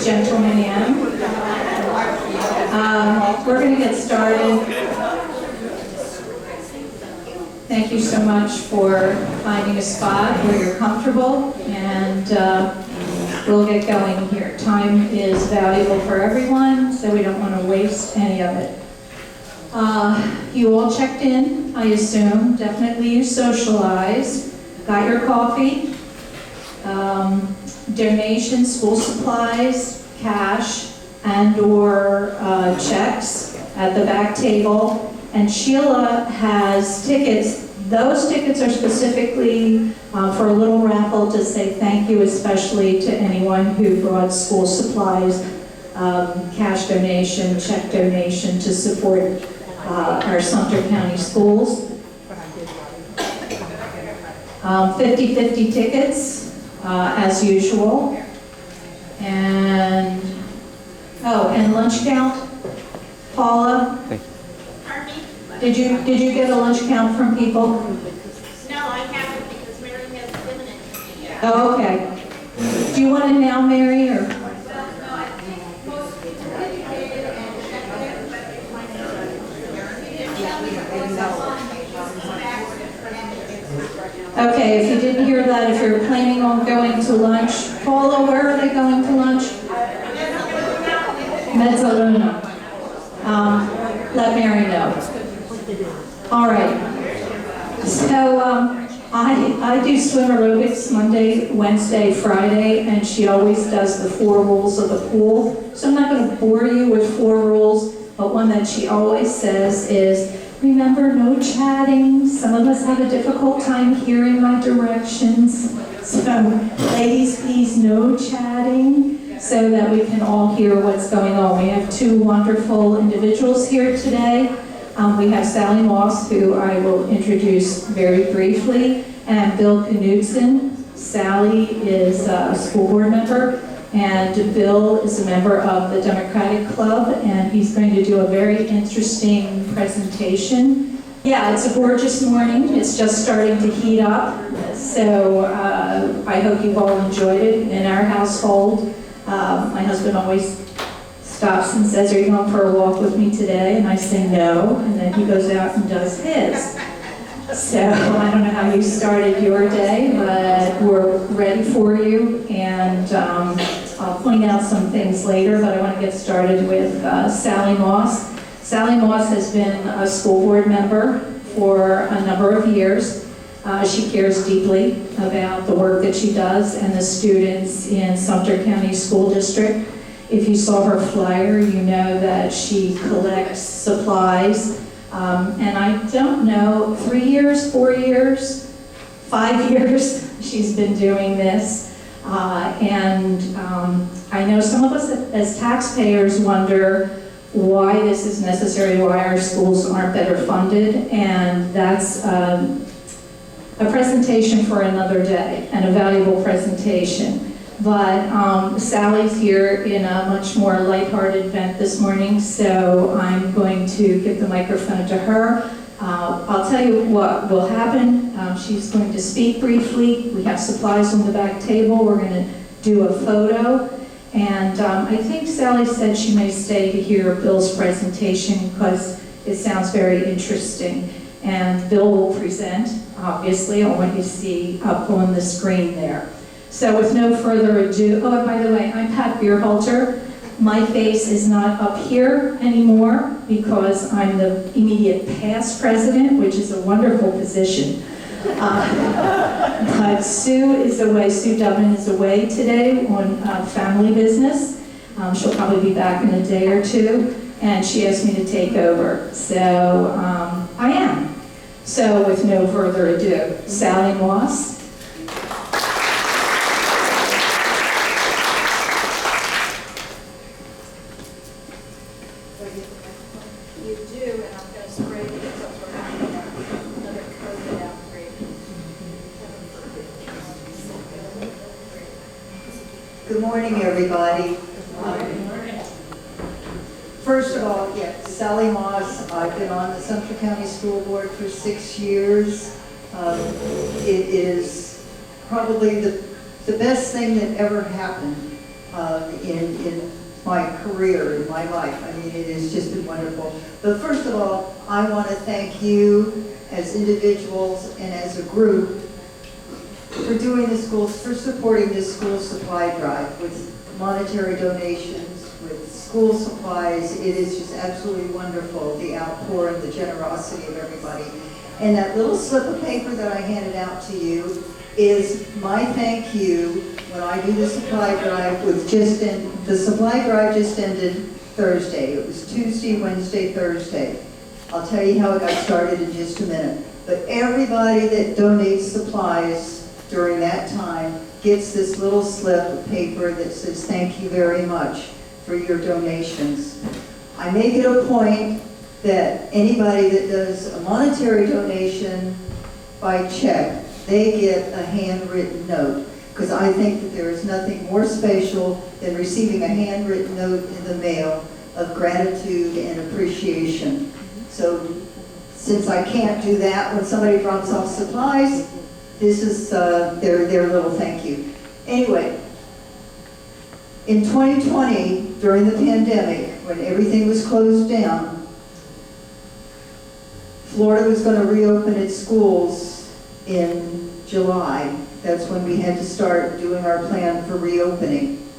gentlemen am. We're going to get started. Thank you so much for finding a spot where you're comfortable, and we'll get going here. Time is valuable for everyone, so we don't want to waste any of it. You all checked in, I assume. Definitely you socialized. Got your coffee. Donations, school supplies, cash, and/or checks at the back table. And Sheila has tickets. Those tickets are specifically for a little raffle to say thank you, especially to anyone who brought school supplies, cash donation, check donation to support our Sumter County schools. 50-50 tickets, as usual. And, and lunch count. Paula? Did you get a lunch count from people? No, I haven't because Mary hasn't given it to me yet. Oh, okay. Do you want it now, Mary, or? Well, no, I think most people educated and checked but they might have Okay, if you didn't hear that, if you're planning on going to lunch, Paula, where are they going to lunch? Mezzaluna. Let Mary know. All right. So I do swim aerobics Monday, Wednesday, Friday, and she always does the 4 rules of the pool. So I'm not going to bore you with 4 rules, but one that she always says is, remember, no chatting. Some of us have a difficult time hearing my directions. So ladies, please, no chatting so that we can all hear what's going on. We have 2 wonderful individuals here today. We have Sally Moss, who I will introduce very briefly, and Bill Knudson. Sally is a school board member, and Bill is a member of the Democratic Club, and he's going to do a very interesting presentation. Yeah, it's a gorgeous morning. It's just starting to heat up, so I hope you've all enjoyed it. In our household, my husband always stops and says, are you going for a walk with me today? And I say no, and then he goes out and does his. So I don't know how you started your day, but we're ready for you, and I'll point out some things later, but I want to get started with Sally Moss. Sally Moss has been a school board member for a number of years. She cares deeply about the work that she does and the students in Sumter County School District. If you saw her flyer, you know that she collects supplies. And I don't know, 3 years, 4 years, 5 years she's been doing this. I know some of us as taxpayers wonder why this is necessary, why our schools aren't better funded, and that's a presentation for another day, and a valuable presentation. But Sally's here in a much more lighthearted event this morning, so I'm going to give the microphone to her. I'll tell you what will happen. She's going to speak briefly. We have supplies on the back table. We're going to do a photo. And I think Sally said she may stay to hear Bill's presentation because it sounds very interesting. And Bill will present, obviously, on what you see up on the screen there. So with no further ado, oh, and by the way, I'm Pat Beerhalter. My face is not up here anymore because I'm the immediate past president, which is a wonderful position. But Sue is away, Sue Dubbin is away today on family business. She'll probably be back in a day or two, and she asked me to take over. So I am. So with no further ado, Sally Moss. You do, and I'm going to spray it because we're having another COVID outbreak. Good morning, everybody. First of all, Sally Moss. I've been on the Sumter County School Board for 6 years. It is probably the best thing that ever happened in my career, in my life. I mean, it has just been wonderful. But first of all, I want to thank you as individuals and as a group for doing the schools, for supporting this school supply drive with monetary donations, with school supplies. It is just absolutely wonderful, the outpour and the generosity of everybody. And that little slip of paper that I handed out to you is my thank you when I do the supply drive. The supply drive just ended Thursday. It was Tuesday, Wednesday, Thursday. I'll tell you how it got started in just a minute. But everybody that donates supplies during that time gets this little slip of paper that says thank you very much for your donations. I make it a point that anybody that does a monetary donation by check, they get a handwritten note, because I think that there is nothing more special than receiving a handwritten note in the mail of gratitude and appreciation. So since I can't do that when somebody drops off supplies, this is their little thank you. Anyway, in 2020, during the pandemic, when everything was closed down, Florida was going to reopen its schools in July. That's when we had to start doing our plan for reopening.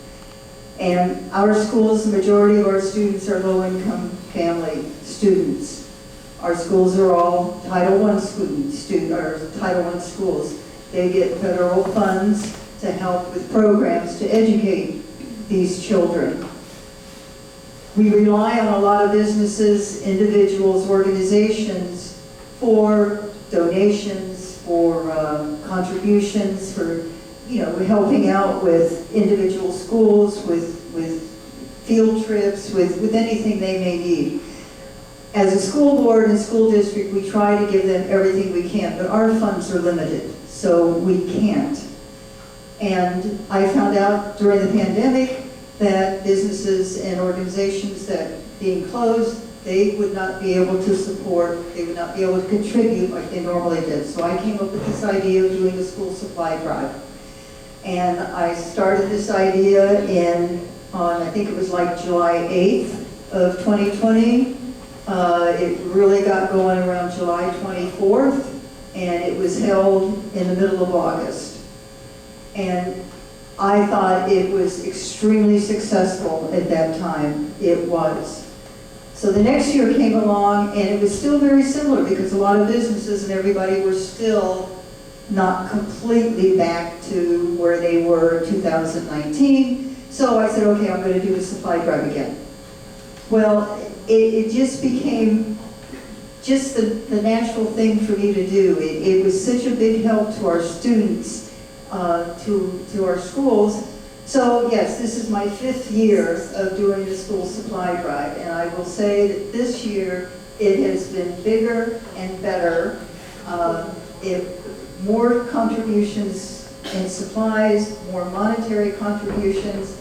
And our schools, the majority of our students are low-income family students. Our schools are all Title I Title I schools. They get federal funds to help with programs to educate these children. We rely on a lot of businesses, individuals, organizations for donations, for contributions, for helping out with individual schools, with field trips, with anything they may need. As a school board and school district, we try to give them everything we can, but our funds are limited, so we can't. And I found out during the pandemic that businesses and organizations that being closed, they would not be able to support, they would not be able to contribute like they normally did. So I came up with this idea of doing a school supply drive. And I started this idea on I think it was like July 8th of 2020. It really got going around July 24th, and it was held in the middle of August. And I thought it was extremely successful at that time. It was. So the next year came along, and it was still very similar because a lot of businesses and everybody were still not completely back to where they were in 2019. So I said, okay, I'm going to do a supply drive again. Well, it just became just the natural thing for me to do. It was such a big help to our students, to our schools. So yes, this is my 5th year of doing the school supply drive, and I will say that this year it has been bigger and better. More contributions in supplies, more monetary contributions,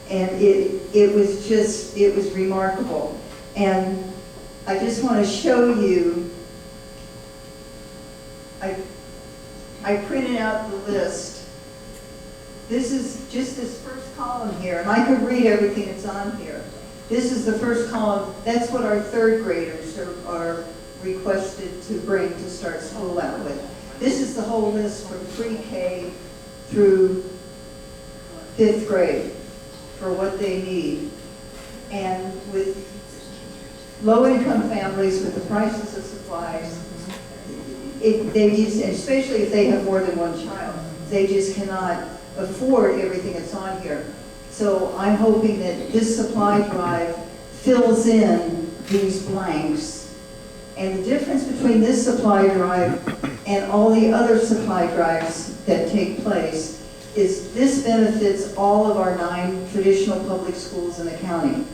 and it was remarkable. And I just want to show you, I printed out the list. This is just this first column here, and I could read everything that's on here. This is the first column. That's what our 3rd graders are requested to bring to start school out with. This is the whole list from pre-K through 5th grade for what they need. And with low-income families, with the prices of supplies, especially if they have more than one child, they just cannot afford everything that's on here. So I'm hoping that this supply drive fills in these blanks. And the difference between this supply drive and all the other supply drives that take place is this benefits all of our 9 traditional public schools in the county.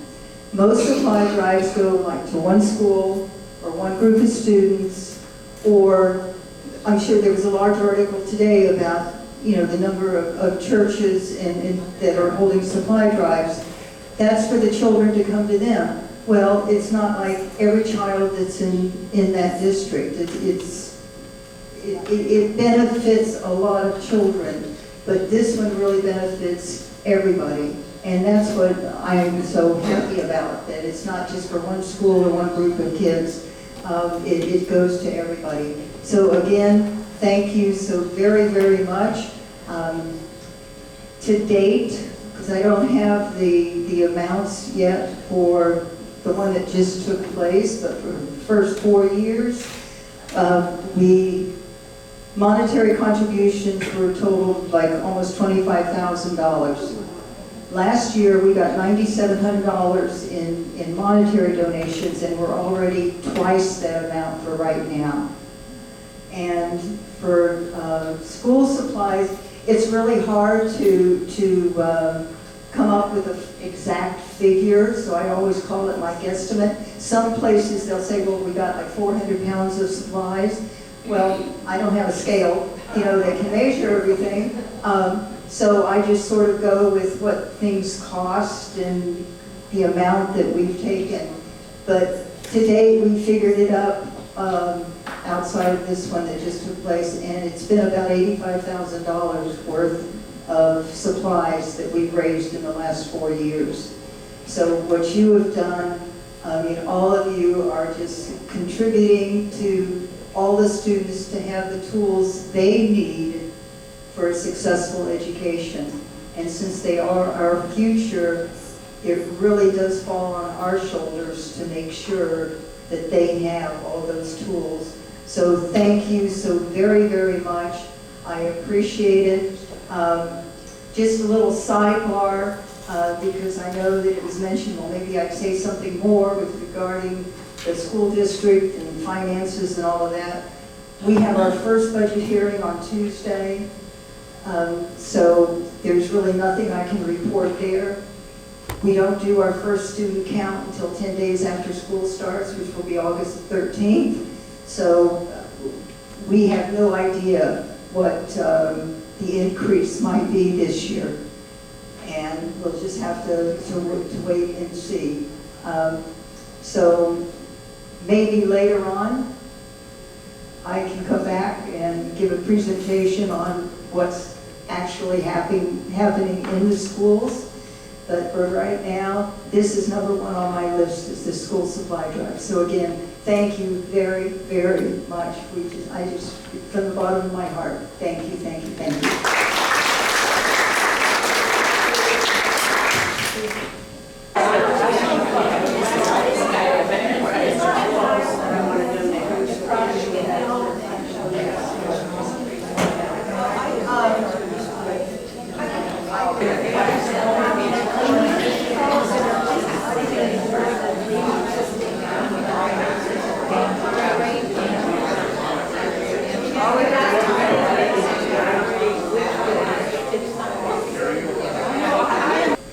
Most supply drives go like to one school or one group of students, or I'm sure there was a large article today about the number of churches that are holding supply drives. That's for the children to come to them. Well, it's not like every child that's in that district. It benefits a lot of children, but this one really benefits everybody. And that's what I'm so happy about, that it's not just for one school or one group of kids. It goes to everybody. So again, thank you so very, very much. To date, because I don't have the amounts yet for the one that just took place, but for the first 4 years, we monetary contributions were totaled like almost $25,000. Last year, we got $9,700 in monetary donations, and we're already twice that amount for right now. And for school supplies, it's really hard to come up with an exact figure, so I always call it my guesstimate. Some places they'll say, well, we got like 400 pounds of supplies. Well, I don't have a scale, you know, that can measure everything. So I just sort of go with what things cost and the amount that we've taken. But to date, we figured it up outside of this one that just took place, and it's been about $85,000 worth of supplies that we've raised in the last 4 years. So what you have done, I mean, all of you are just contributing to all the students to have the tools they need for a successful education. And since they are our future, it really does fall on our shoulders to make sure that they have all those tools. So thank you so very, very much. I appreciate it. Just a little sidebar, because I know that it was mentioned, well, maybe I'd say something more with regarding the school district and finances and all of that. We have our first budget hearing on Tuesday, so there's really nothing I can report there. We don't do our first student count until 10 days after school starts, which will be August 13th. So we have no idea what the increase might be this year. And we'll just have to wait and see. So maybe later on, I can come back and give a presentation on what's actually happening in the schools. But for right now, this is number one on my list, is the school supply drive. So again, thank you very, very much. I just, from the bottom of my heart, thank you, thank you, thank you.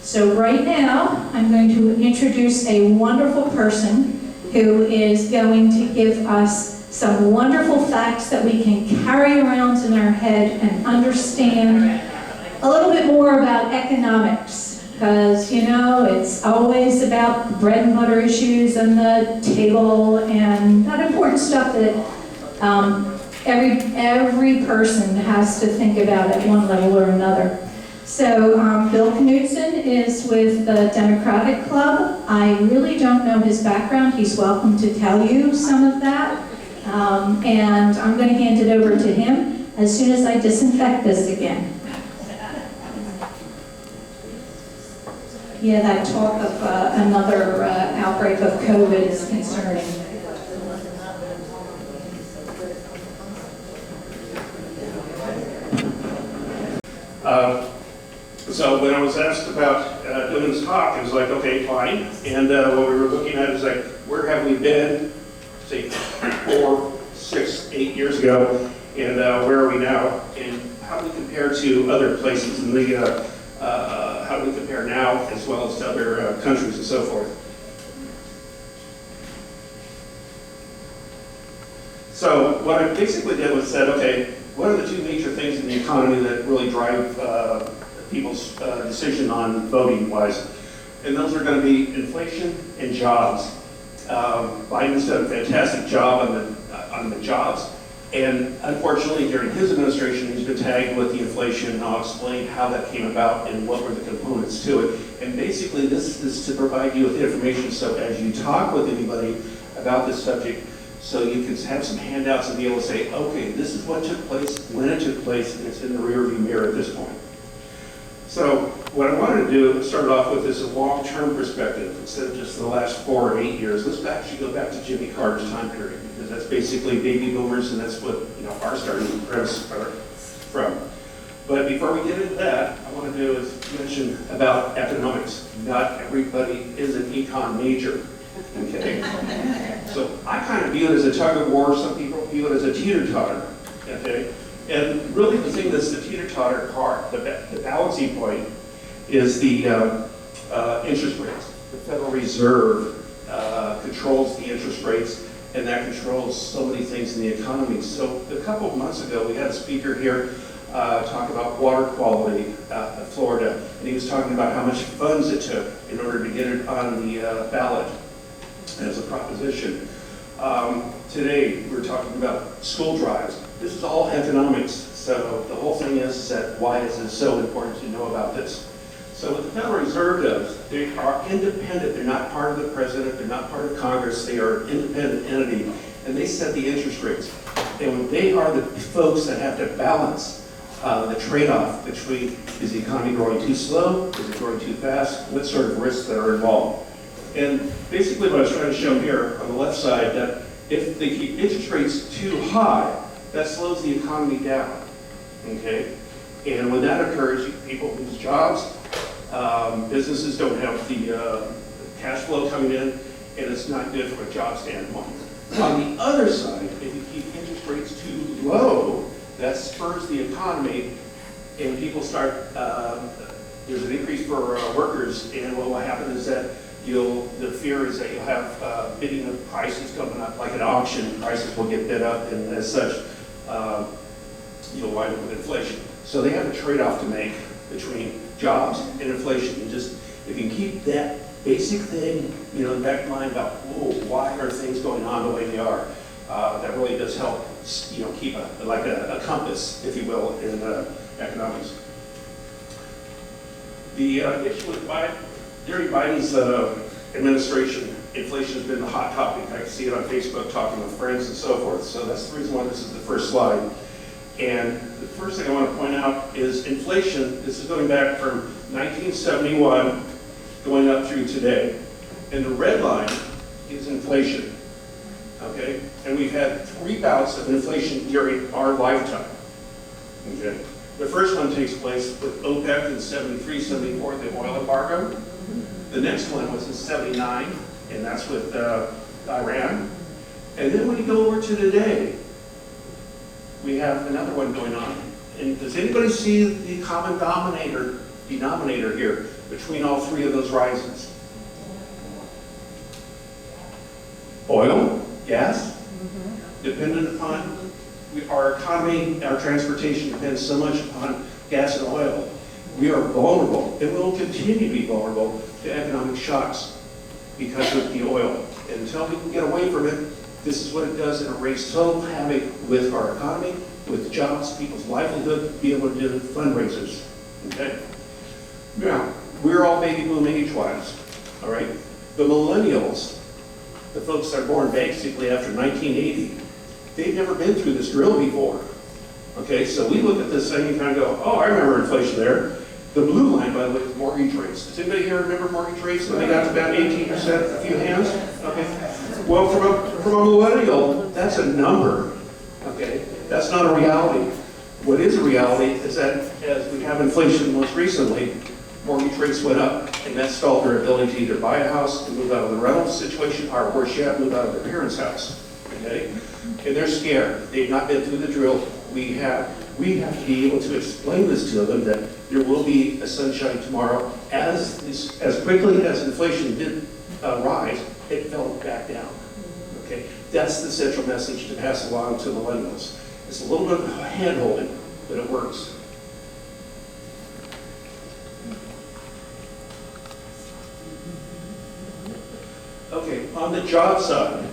So right now, I'm going to introduce a wonderful person who is going to give us some wonderful facts that we can carry around in our head and understand a little bit more about economics. Because, you know, it's always about the bread and butter issues on the table and that important stuff that every person has to think about at one level or another. So Bill Knudson is with the Democratic Club. I really don't know his background. He's welcome to tell you some of that. And I'm going to hand it over to him as soon as I disinfect this again. Yeah, that talk of another outbreak of COVID is concerning. So when I was asked about doing this talk, it was like, okay, fine. And what we were looking at is like, where have we been, say, 4, 6, 8 years ago, and where are we now, and how do we compare to other places in the, how do we compare now as well as to other countries and so forth. So what I basically did was said, okay, what are the two major things in the economy that really drive people's decision on voting-wise? And those are going to be inflation and jobs. Biden's done a fantastic job on the jobs. And unfortunately, during his administration, he's been tagged with the inflation, and I'll explain how that came about and what were the components to it. And basically, this is to provide you with information so as you talk with anybody about this subject, so you can have some handouts and be able to say, okay, this is what took place, when it took place, and it's in the rearview mirror at this point. So what I wanted to do, start off with, is a long-term perspective instead of just the last 4 or 8 years. Let's actually go back to Jimmy Carter's time period, because that's basically baby boomers, and that's what our starting premise are from. But before we get into that, I want to do is mention about economics. Not everybody is an econ major. Okay? So I kind of view it as a tug of war. Some people view it as a teeter-totter. Okay? And really the thing that's the teeter-totter part, the balancing point, is the interest rates. The Federal Reserve controls the interest rates, and that controls so many things in the economy. So a couple of months ago, we had a speaker here talk about water quality in Florida, and he was talking about how much funds it took in order to get it on the ballot as a proposition. Today, we're talking about school drives. This is all economics. So the whole thing is that why is it so important to know about this? So what the Federal Reserve does, they are independent. They're not part of the president. They're not part of Congress. They are an independent entity, and they set the interest rates. And they are the folks that have to balance the trade-off between, is the economy growing too slow? Is it growing too fast? What sort of risks that are involved? And basically what I was trying to show here on the left side, that if they keep interest rates too high, that slows the economy down, okay? And when that occurs, people lose jobs, businesses don't have the cash flow coming in, and it's not good from a job standpoint. On the other side, if you keep interest rates too low, that spurs the economy, and people start, there's an increase for workers, and what will happen is that the fear is that you'll have bidding of prices coming up, like an auction, prices will get bid up, and as such, you'll wind up with inflation. So they have a trade-off to make between jobs and inflation. And just, if you can keep that basic thing, in the back of mind about, why are things going on the way they are, that really does help, keep a compass, if you will, in economics. The issue with during Biden's administration, inflation has been the hot topic. I can see it on Facebook, talking with friends and so forth. So that's the reason why this is the first slide. And the first thing I want to point out is inflation. This is going back from 1971 going up through today. And the red line is inflation. Okay? And we've had 3 bouts of inflation during our lifetime. Okay? The first one takes place with OPEC in 73, 74, the oil embargo. The next one was in 79, and that's with Iran. And then when you go over to today, we have another one going on. And does anybody see the common denominator here between all 3 of those rises? Oil, gas, dependent upon our economy, our transportation depends so much upon gas and oil. We are vulnerable, and will continue to be vulnerable to economic shocks because of the oil. And until we can get away from it, this is what it does, and it wreaks total havoc with our economy, with jobs, people's livelihood, be able to do fundraisers. Okay? Now, we're all baby boom age-wise, all right? The millennials, the folks that are born basically after 1980, they've never been through this drill before. Okay, so we look at this thing and kind of go, I remember inflation there. The blue line, by the way, is mortgage rates. Does anybody here remember mortgage rates when they got to about 18%? A few hands? Okay. Well, from a millennial, that's a number. Okay, that's not a reality. What is a reality is that as we have inflation most recently, mortgage rates went up, and that stalled their ability to either buy a house and move out of the rental situation, or worse yet, move out of their parents' house. Okay, and they're scared. They've not been through the drill. We have to be able to explain this to them, that there will be a sunshine tomorrow. As quickly as inflation did rise, it fell back down. Okay, that's the central message to pass along to millennials. It's a little bit of hand-holding, but it works. Okay, on the job side,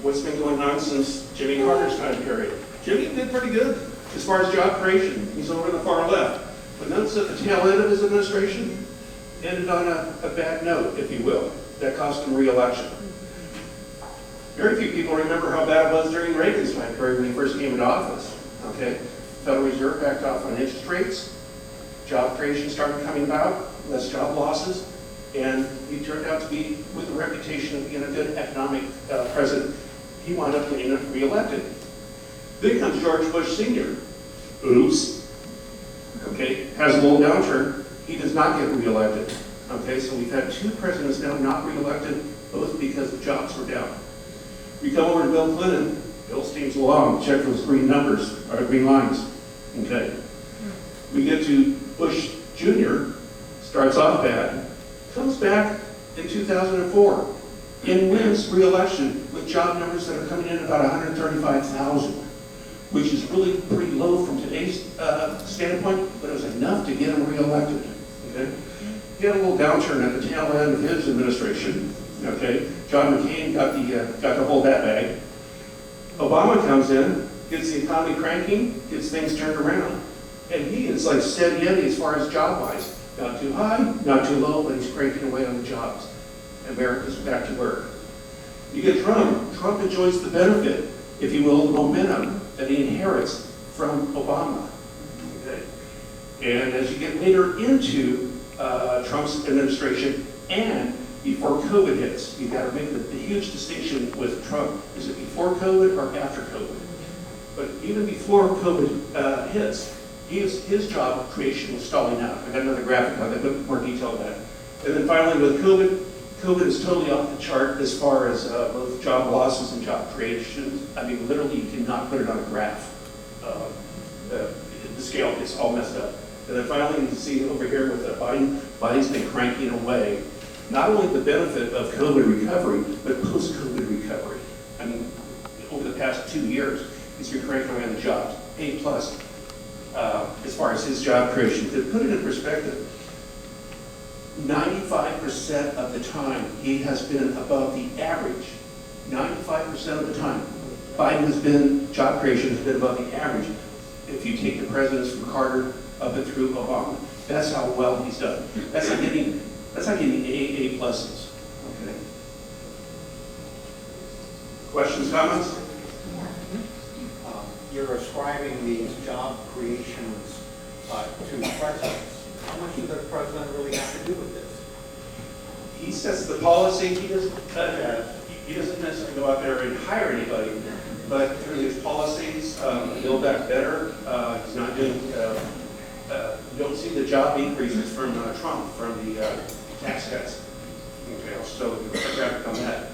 what's been going on since Jimmy Carter's time period? Jimmy did pretty good as far as job creation. He's over in the far left. But notice at the tail end of his administration, ended on a bad note, if you will, that cost him re-election. Very few people remember how bad it was during Reagan's time period when he first came into office. Okay, Federal Reserve backed off on interest rates, job creation started coming about, less job losses, and he turned out to be, with the reputation of being a good economic president, he wound up getting re-elected. Then comes George Bush Sr. Oops. Okay, has a little downturn. He does not get re-elected. Okay, so we've had two presidents now not re-elected, both because the jobs were down. We come over to Bill Clinton. Bill steams along. Check those green numbers, or green lines. Okay. We get to Bush Jr. Starts off bad, comes back in 2004, and wins re-election with job numbers that are coming in about 135,000, which is really pretty low from today's standpoint, but it was enough to get him re-elected. Okay. He had a little downturn at the tail end of his administration. Okay, John McCain got to hold that bag. Obama comes in, gets the economy cranking, gets things turned around, and he is like steady Eddie as far as job-wise. Not too high, not too low, but he's cranking away on the jobs. America's back to work. You get Trump. Trump enjoys the benefit, if you will, the momentum that he inherits from Obama. Okay, and as you get later into Trump's administration and before COVID hits, you've got to make the huge distinction with Trump. Is it before COVID or after COVID? But even before COVID hits, his job creation was stalling out. I got another graphic on that, but more detail on that. And then finally with COVID, COVID is totally off the chart as far as both job losses and job creation. I mean, literally, you cannot put it on a graph. The scale is all messed up. And then finally, you can see over here with Biden's been cranking away not only the benefit of COVID recovery, but post-COVID recovery. I mean, over the past 2 years, he's been cranking away on the jobs, A+, as far as his job creation. To put it in perspective, 95% of the time, he has been above the average. 95% of the time, job creation has been above the average. If you take the presidents from Carter up and through Obama, that's how well he's done. That's not getting A pluses. Okay. Questions, comments? You're ascribing these job creations to presidents. How much does the president really have to do with this? He sets the policy. He doesn't necessarily go out there and hire anybody, but through his policies, Build Back Better, he's not doing. You don't see the job increases from Trump, from the tax cuts. Okay, I'll show you a graphic on that.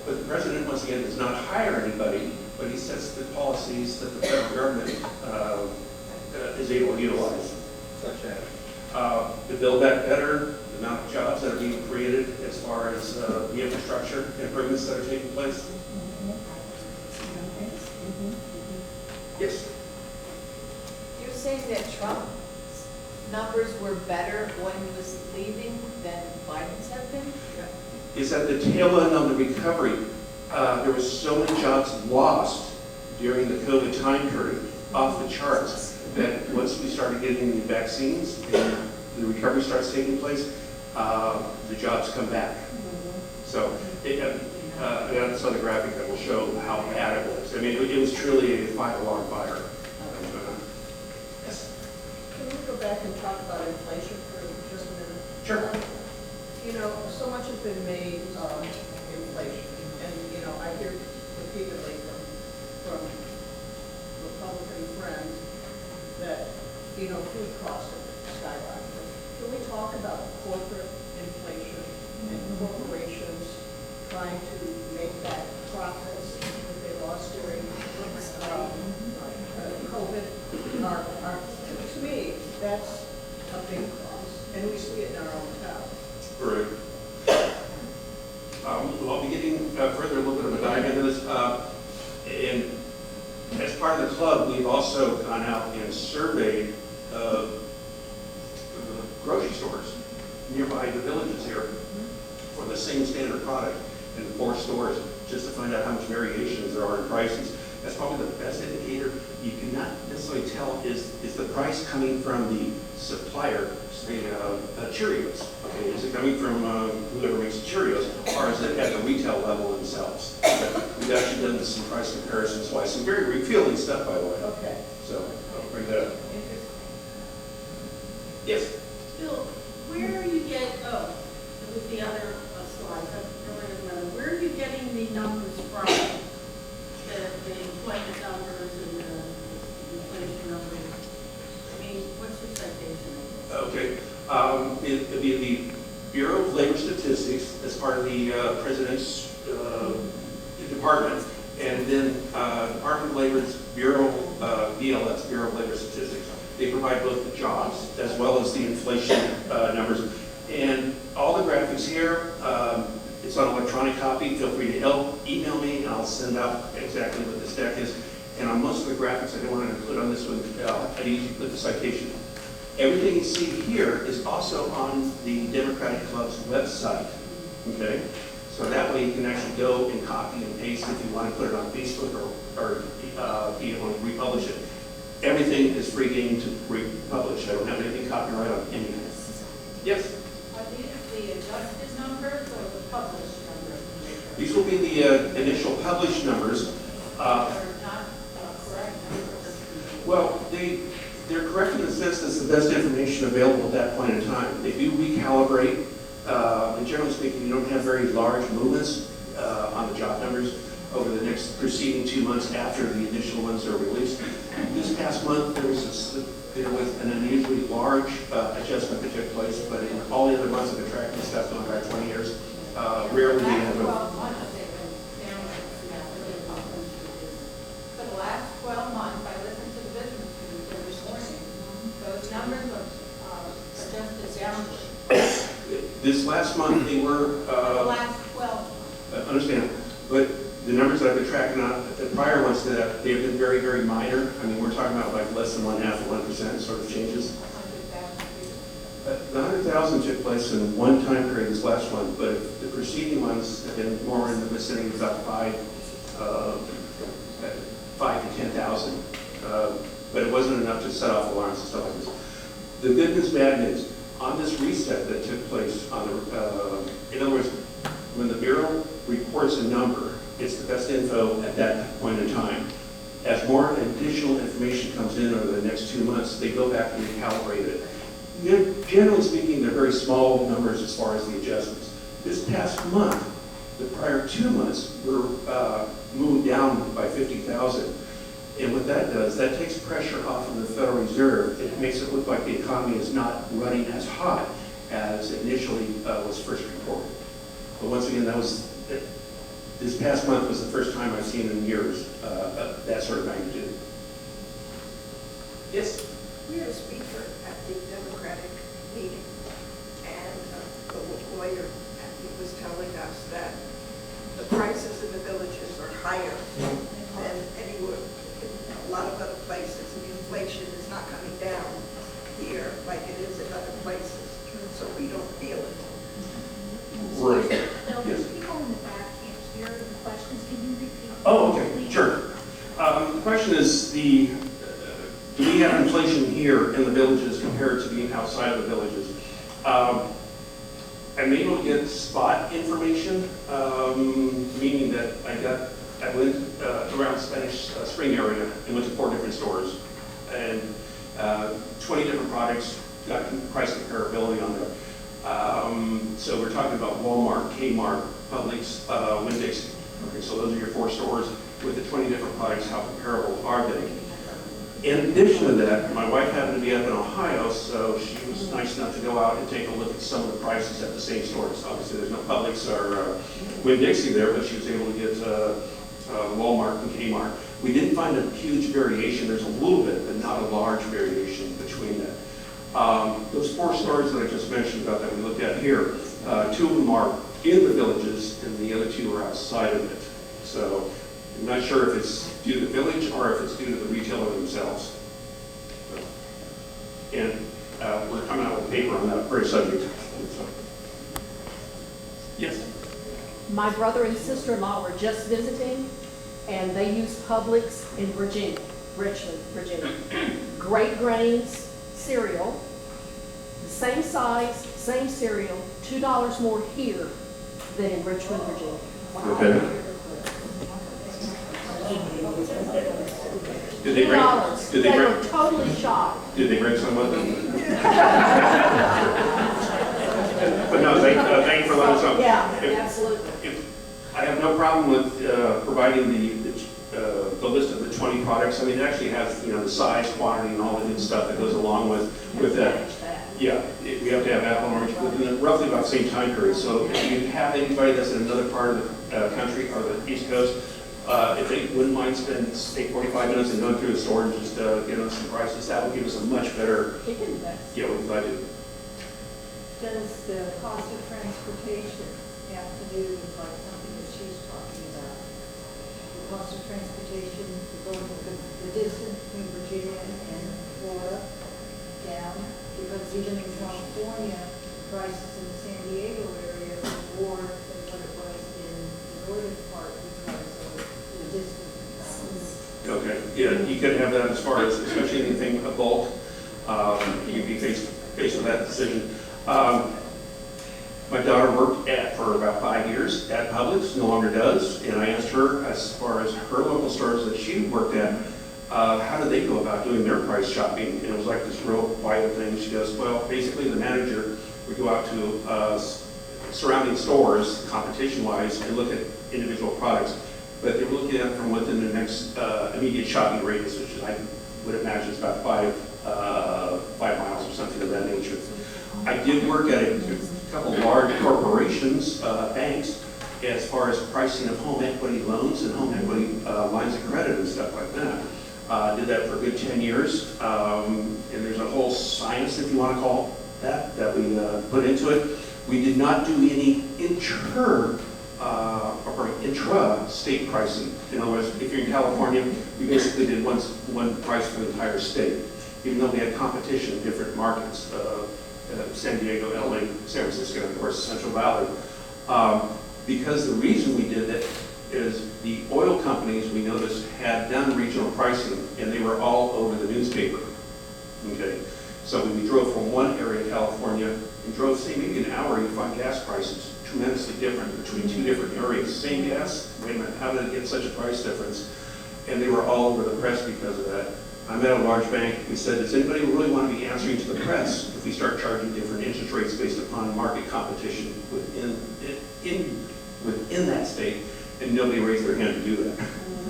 But the president, once again, does not hire anybody, but he sets the policies that the federal government is able to utilize. Such as? To Build Back Better, the amount of jobs that are being created as far as the infrastructure improvements that are taking place. Yes? You're saying that Trump's numbers were better when he was leaving than Biden's have been? Is at the tail end of the recovery. There was so many jobs lost during the COVID time period, off the charts, that once we started getting the vaccines and the recovery starts taking place, the jobs come back. So I got this other graphic that will show how bad it was. I mean, it was truly a five-alarm fire. Yes? Can we go back and talk about inflation for just a minute? Sure. You know, so much has been made of inflation, and, you know, I hear repeatedly from Republican friends that, you know, food costs have skyrocketed. Can we talk about corporate inflation and corporations trying to make back profits that they lost during COVID? To me, that's a big cost, and we see it in our own town. Right. I'll be getting further a little bit of a dive into this. And as part of the club, we've also gone out and surveyed grocery stores nearby the villages here for the same standard product in 4 stores, just to find out how much variations there are in prices. That's probably the best indicator. You cannot necessarily tell is the price coming from the supplier, say Cheerios. Okay, is it coming from whoever makes the Cheerios, or is it at the retail level themselves? We've actually done some price comparisons, why some very revealing stuff, by the way. Okay. So I'll bring that up. Yes. Bill, where are you with the other slides, where are you getting the numbers from? The employment numbers and the inflation numbers? I mean, what's your citation? Okay. It'd be the Bureau of Labor Statistics as part of the President's department, and then Department of Labor's Bureau, BLS, Bureau of Labor Statistics. They provide both the jobs as well as the inflation numbers. And all the graphics here, it's on electronic copy. Feel free to email me, and I'll send out exactly what this deck is. And on most of the graphics, I didn't want to include on this one, I usually put the citation. Everything you see here is also on the Democratic Club's website, okay? So that way you can actually go and copy and paste if you want to put it on Facebook or if you want to republish it. Everything is free game to republish. I don't have anything copyright on anything. Yes? Are these the adjusted numbers or the published numbers? These will be the initial published numbers. They're not correct numbers. Well, they're correct in the sense that it's the best information available at that point in time. They do recalibrate. And generally speaking, you don't have very large movements on the job numbers over the next preceding 2 months after the initial ones are released. This past month, there was an unusually large adjustment that took place, but in all the other months of the tracking stuff going back 20 years, rarely we have a... For the last 12 months, I listened to the business news this morning. Those numbers are adjusted downward. This last month, they were... For the last 12 months. Understand, but the numbers that I've been tracking on, the prior ones that they've been very, very minor. I mean, we're talking about like less than 0.5% of 1% sort of changes. The 100,000 took place in one time period, this last one, but the preceding ones have been more in the vicinity of about 5 to 10,000. But it wasn't enough to set off alarms and stuff like this. The good news, bad news, on this reset that took place on the, in other words, when the Bureau reports a number, it's the best info at that point in time. As more additional information comes in over the next 2 months, they go back and recalibrate it. Generally speaking, they're very small numbers as far as the adjustments. This past month, the prior 2 months were moved down by 50,000. And what that does, that takes pressure off of the Federal Reserve. It makes it look like the economy is not running as hot as initially was first reported. But once again, this past month was the first time I've seen in years that sort of magnitude. Yes? We had a speaker at the Democratic meeting, and the lawyer, and he was telling us that the prices in the villages are higher than anywhere, in a lot of other places. And inflation is not coming down here like it is in other places, so we don't feel it. Right. Yes. People in the back can't hear the questions. Can you repeat? Oh, okay, sure. The question is do we have inflation here in the villages compared to being outside of the villages? I'm able to get spot information, meaning that I went around Spanish Spring area and went to 4 different stores, and 20 different products, got price comparability on there. So we're talking about Walmart, Kmart, Publix, Winn-Dixie. Okay, so those are your 4 stores with the 20 different products. How comparable are they? In addition to that, my wife happened to be up in Ohio, so she was nice enough to go out and take a look at some of the prices at the same stores. Obviously, there's no Publix or Winn-Dixie there, but she was able to get Walmart and Kmart. We didn't find a huge variation. There's a little bit, but not a large variation between that. Those 4 stores that I just mentioned about that we looked at here, 2 of them are in the villages, and the other 2 are outside of it. So I'm not sure if it's due to the village or if it's due to the retailer themselves. And we're coming out with a paper on that very subject. So. Yes? My brother and sister-in-law were just visiting, and they use Publix in Virginia, Richmond, Virginia. Great Grains cereal, the same size, same cereal, $2 more here than in Richmond, Virginia. Okay. Did they bring, $2. did They they were bring, totally shocked. did they bring some with them? But no, thank you for letting us know. Yeah, If- absolutely. I have no problem with providing the list of the 20 products. I mean, it actually has, the size, quantity, and all the good stuff that goes along with that. Yeah, we have to have apple and orange within roughly about the same time period. So if you have anybody that's in another part of the country or the East Coast, if they wouldn't mind spending, say, 45 minutes and going through the store and just get us some prices, that would give us a much better, yeah, we'd like to. Does the cost of transportation have to do with like something that she's talking about? The cost of transportation, going the distance between Virginia and Florida down? Because even in California, prices in the San Diego area are more than what it was in the northern part because of the distance. Okay, yeah, you could have that as far as, especially anything of bulk, you'd be faced with that decision. My daughter worked for about 5 years at Publix, no longer does, and I asked her, as far as her local stores that she worked at, how do they go about doing their price shopping? And it was like this real quiet thing. She goes, well, basically the manager would go out to surrounding stores, competition-wise, and look at individual products, but they were looking at it from within the next immediate shopping radius, which is, I would imagine, is about 5 miles or something of that nature. I did work at a couple large corporations, banks, as far as pricing of home equity loans and home equity lines of credit and stuff like that. Did that for a good 10 years, and there's a whole science, if you want to call that we put into it. We did not do any intra-state pricing. In other words, if you're in California, we basically did one price for the entire state, even though we had competition in different markets. San Diego, LA, San Francisco, and of course Central Valley. Because the reason we did that is the oil companies, we noticed, had done regional pricing, and they were all over the newspaper. Okay, so when we drove from one area of California and drove, say, maybe an hour, you find gas prices tremendously different between two different areas. Same gas, wait a minute, how did it get such a price difference? And they were all over the press because of that. I'm at a large bank. We said, does anybody really want to be answering to the press if we start charging different interest rates based upon market competition within that state? And nobody raised their hand to do that.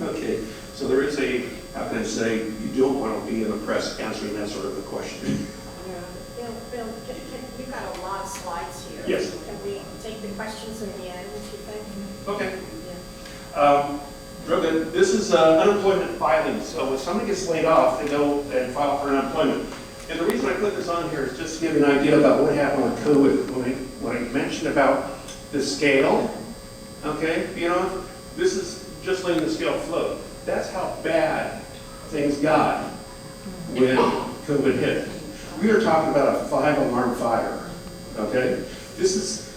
Okay, so there is a, how can I say, you don't want to be in the press answering that sort of a question. Bill, we've got a lot of slides here. Yes. Can we take the questions in the end, if you think? Okay. Yeah. Real good. This is unemployment filing. So when somebody gets laid off, they go and file for unemployment. And the reason I put this on here is just to give you an idea about what happened with COVID. When I mentioned about the scale, okay, this is just letting the scale float. That's how bad things got when COVID hit. We are talking about a 5-alarm fire, okay? This is,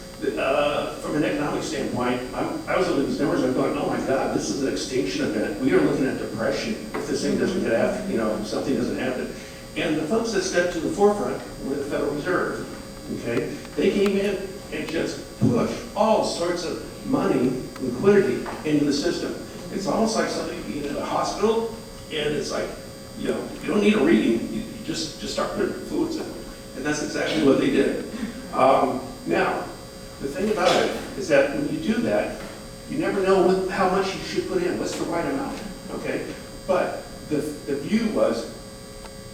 from an economic standpoint, I was looking at these numbers, I'm going, oh my God, this is an extinction event. We are looking at depression if this thing doesn't get after, something doesn't happen. And the folks that stepped to the forefront were the Federal Reserve, okay? They came in and just pushed all sorts of money, liquidity into the system. It's almost like somebody being in a hospital, and it's like, you don't need a reading, you just start putting fluids in. And that's exactly what they did. Now, the thing about it is that when you do that, you never know how much you should put in, what's the right amount, okay? But the view was,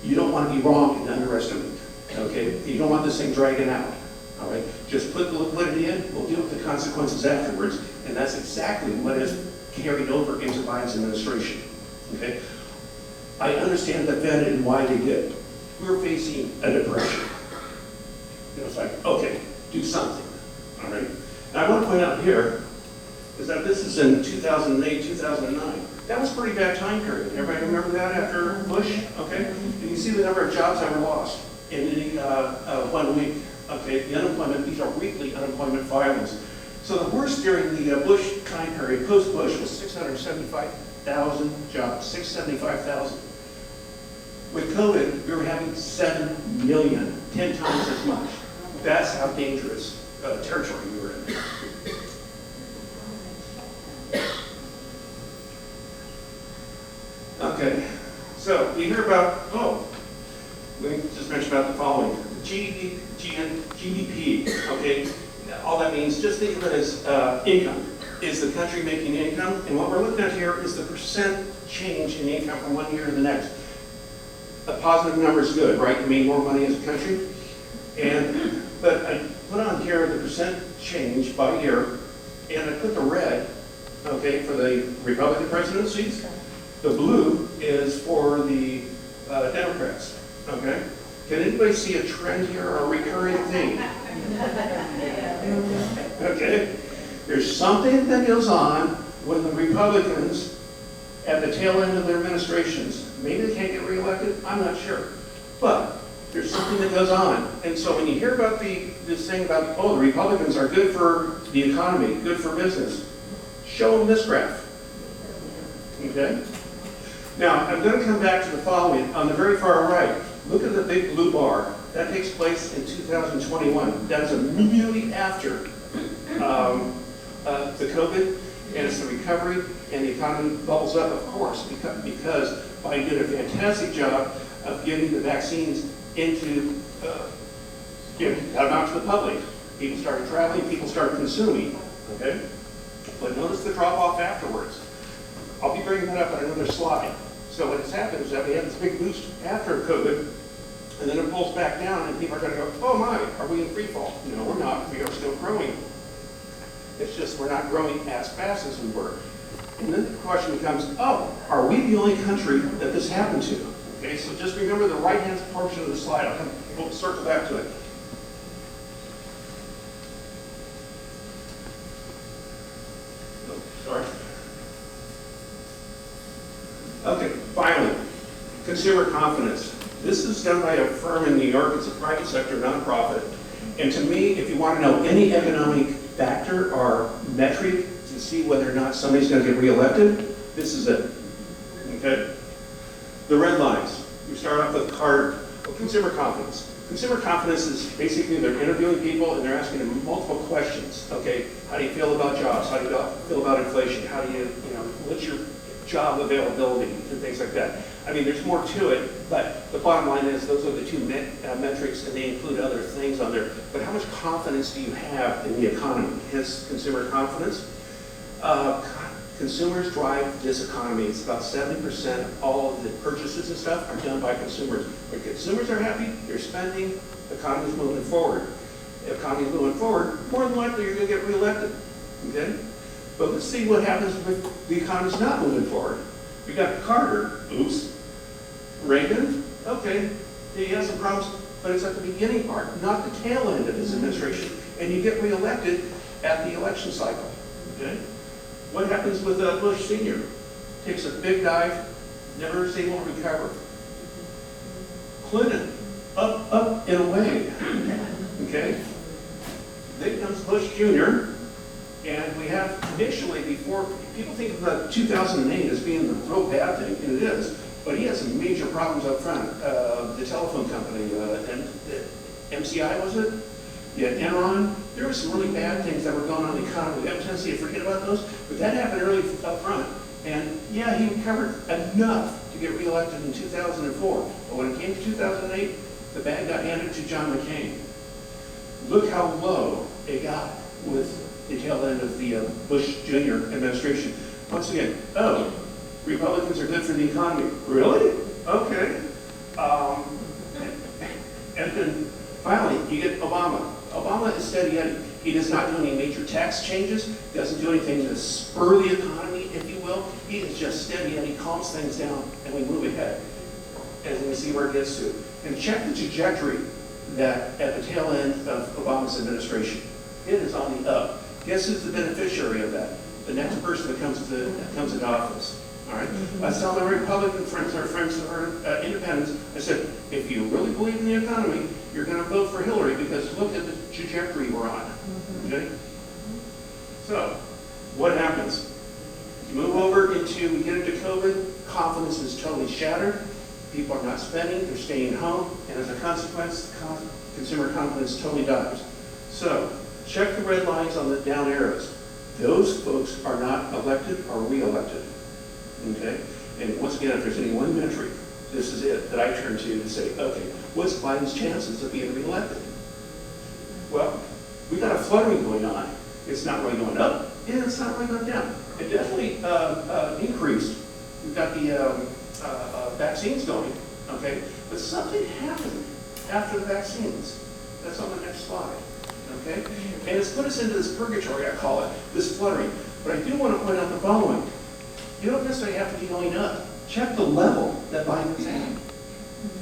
you don't want to be wrong and underestimate, okay? You don't want this thing dragging out, all right? Just put the liquidity in, we'll deal with the consequences afterwards, and that's exactly what has carried over into Biden's administration, okay? I understand the then and why they did. We're facing a depression. It's like, okay, do something, all right? And I want to point out here is that this is in 2008, 2009. That was a pretty bad time period. Everybody remember that after Bush? Okay? And you see the number of jobs that were lost in any 1 week. Okay, the unemployment, these are weekly unemployment filings. So the worst during the Bush time period, post-Bush, was 675,000 jobs, 675,000. With COVID, we were having 7 million, 10 times as much. That's how dangerous territory we were in. Okay, so you hear about, we just mentioned about the following. GDP, okay, all that means, just think of it as income. Is the country making income? And what we're looking at here is the percent change in income from one year to the next. A positive number is good, right? You mean more money as a country. But I put on here the percent change by year, and I put the red, okay, for the Republican presidencies. The blue is for the Democrats, okay? Can anybody see a trend here or a recurring theme? Okay? There's something that goes on when the Republicans, at the tail end of their administrations, maybe they can't get reelected, I'm not sure. But there's something that goes on. And so when you hear about this thing about, the Republicans are good for the economy, good for business, show them this graph. Okay? Now, I'm going to come back to the following. On the very far right, look at the big blue bar. That takes place in 2021. That is immediately after the COVID, and it's the recovery, and the economy bubbles up, of course, because Biden did a fantastic job of getting the vaccines out to the public. People started traveling, people started consuming, okay? But notice the drop off afterwards. I'll be bringing that up on another slide. So what has happened is that we had this big boost after COVID, and then it pulls back down, and people are going to go, oh my, are we in free fall? No, we're not. We are still growing. It's just we're not growing as fast as we were. And then the question becomes, are we the only country that this happened to? Okay, so just remember the right-hand portion of the slide. We'll circle back to it. Oh, sorry. Okay, finally, consumer confidence. This is done by a firm in New York. It's a private sector nonprofit. And to me, if you want to know any economic factor or metric to see whether or not somebody's going to get reelected, this is it. Okay? The red lines. We start off with consumer confidence. Consumer confidence is basically they're interviewing people and they're asking them multiple questions. Okay, how do you feel about jobs? How do you feel about inflation? How do what's your job availability and things like that? I mean, there's more to it, but the bottom line is those are the two metrics, and they include other things on there. But how much confidence do you have in the economy? Hence, consumer confidence. Consumers drive this economy. It's about 70% of all of the purchases and stuff are done by consumers. When consumers are happy, they're spending, the economy's moving forward. If the economy's moving forward, more than likely you're going to get reelected. Okay? But let's see what happens if the economy's not moving forward. We got Carter, oops. Reagan, okay, he has some problems, but it's at the beginning part, not the tail end of his administration, and you get reelected at the election cycle. Okay? What happens with Bush Sr.? Takes a big dive, never is able to recover. Clinton, up and away. Okay? Then comes Bush Jr., and we have initially, before, people think of 2008 as being the real bad thing, and it is, but he had some major problems up front. The telephone company, MCI, was it? Yeah, Enron. There were some really bad things that were going on in the economy. We have a tendency to forget about those, but that happened early up front. And yeah, he recovered enough to get reelected in 2004. But when it came to 2008, the bag got handed to John McCain. Look how low it got with the tail end of the Bush Jr. administration. Once again, Republicans are good for the economy. Really? Okay. And then finally, you get Obama. Obama is steady Eddie. He does not do any major tax changes, doesn't do anything to spur the economy, if you will. He is just steady and he calms things down and we move ahead. And we see where it gets to. And check the trajectory that at the tail end of Obama's administration. It is on the up. Guess who's the beneficiary of that? The next person that comes into office. All right? I tell my Republican friends, our friends who are independents, I said, if you really believe in the economy, you're going to vote for Hillary because look at the trajectory we're on. Okay? So, what happens? You move over into, we get into COVID, confidence is totally shattered. People are not spending, they're staying home, and as a consequence, consumer confidence totally dies. So, check the red lines on the down arrows. Those folks are not elected or re-elected, okay? And once again, if there's any one metric, this is it that I turn to say, okay, what's Biden's chances of being re-elected? Well, we've got a fluttering going on. It's not really going up, and it's not really going down. It definitely increased. We've got the vaccines going, okay? But something happened after the vaccines. That's on the next slide, okay? And it's put us into this purgatory, I call it, this fluttering. But I do want to point out the following. You don't necessarily have to be going up. Check the level that Biden's at.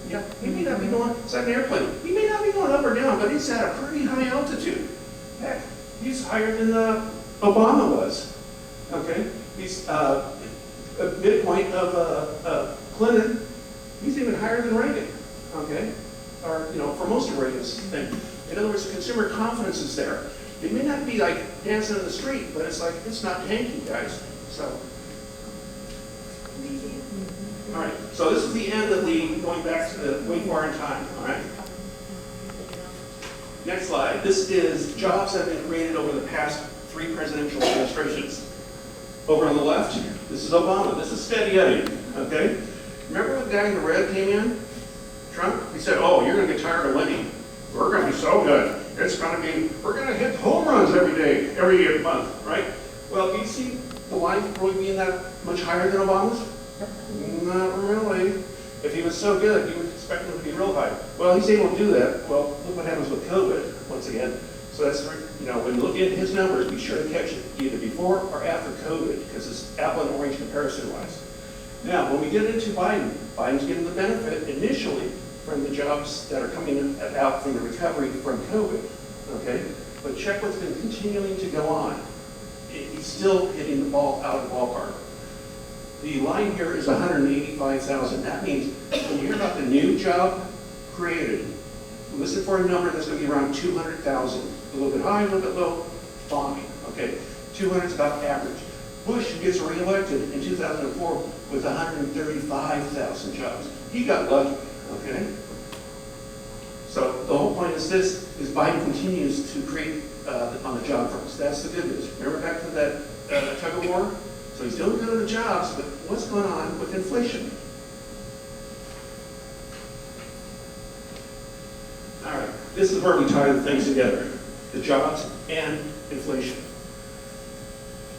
Yeah, he may not be going, it's like an airplane. He may not be going up or down, but he's at a pretty high altitude. Heck, he's higher than Obama was, okay? He's a midpoint of Clinton. He's even higher than Reagan, okay? Or, you know, for most of Reagan's thing. In other words, consumer confidence is there. It may not be like dancing in the street, but it's like, it's not tanking, guys. So, all right, so this is the end of the going back to the way far in time, all right? Next slide. This is jobs that have been created over the past 3 presidential administrations. Over on the left, this is Obama. This is steady Eddie, okay? Remember when the guy in the red came in? Trump? He said, oh, you're going to get tired of winning. We're going to be so good. It's going to be, we're going to hit home runs every day, every month, right? Well, do you see the line really being that much higher than Obama's? Not really. If he was so good, you would expect him to be real high. Well, he's able to do that. Well, look what happens with COVID, once again. So that's, you know, when you look at his numbers, be sure to catch it either before or after COVID, because it's apple and orange comparison-wise. Now, when we get into Biden, Biden's getting the benefit initially from the jobs that are coming out from the recovery from COVID, okay? But check what's been continuing to go on. He's still hitting the ball out of the ballpark. The line here is 185,000. That means when you hear about the new job created, listen for a number that's going to be around 200,000. A little bit high, a little bit low, fine, okay? 200 is about average. Bush gets reelected in 2004 with 135,000 jobs. He got lucky, okay? So the whole point is this, is Biden continues to create on the job fronts. That's the good news. Remember back to that tug of war? So he's doing good on the jobs, but what's going on with inflation? All right, this is where we tie the things together, the jobs and inflation.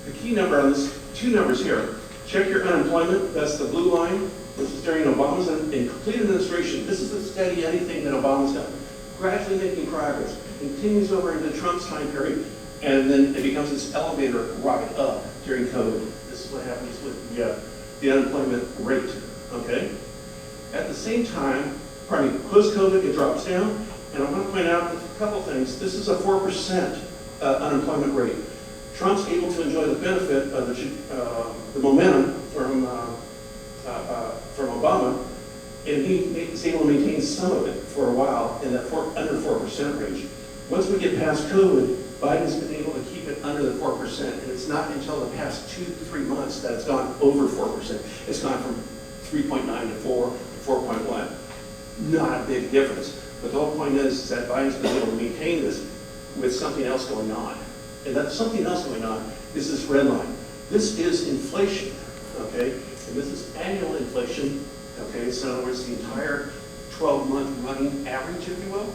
The key number on this, 2 numbers here. Check your unemployment, that's the blue line. This is during Obama's complete administration. This is the steady anything that Obama's done. Gradually making progress. Continues over into Trump's time period, and then it becomes this elevator rocket up during COVID. This is what happens with the unemployment rate, okay? At the same time, post-COVID, it drops down, and I want to point out a couple things. This is a 4% unemployment rate. Trump's able to enjoy the benefit of the momentum from Obama, and he is able to maintain some of it for a while in that under 4% range. Once we get past COVID, Biden's been able to keep it under the 4%, and it's not until the past 2 to 3 months that it's gone over 4%. It's gone from 3.9 to 4 to 4.1. Not a big difference, but the whole point is that Biden's been able to maintain this with something else going on. And that something else going on is this red line. This is inflation, okay? And this is annual inflation, okay? So in other words, the entire 12-month running average, if you will.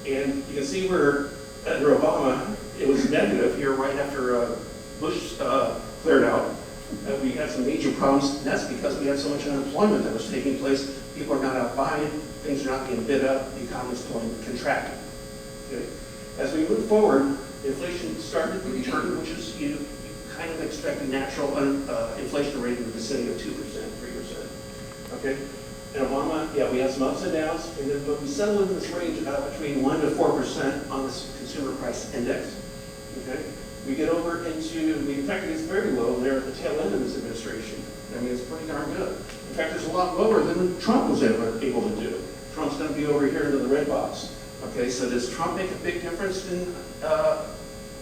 And you can see where under Obama, it was negative here right after Bush cleared out. We had some major problems, and that's because we had so much unemployment that was taking place. People are not out buying, things are not being bid up, the economy's contracting. Okay? As we move forward, inflation started to return, which is you kind of expect a natural inflation rate in the vicinity of 2%, 3%. Okay? And Obama, yeah, we had some ups and downs, but we settled in this range between 1 to 4% on this consumer price index. Okay? We get over into, in fact, it's very low there at the tail end of this administration. I mean, it's pretty darn good. In fact, it's a lot lower than Trump was able to do. Trump's going to be over here into the red box. Okay, so does Trump make a big difference in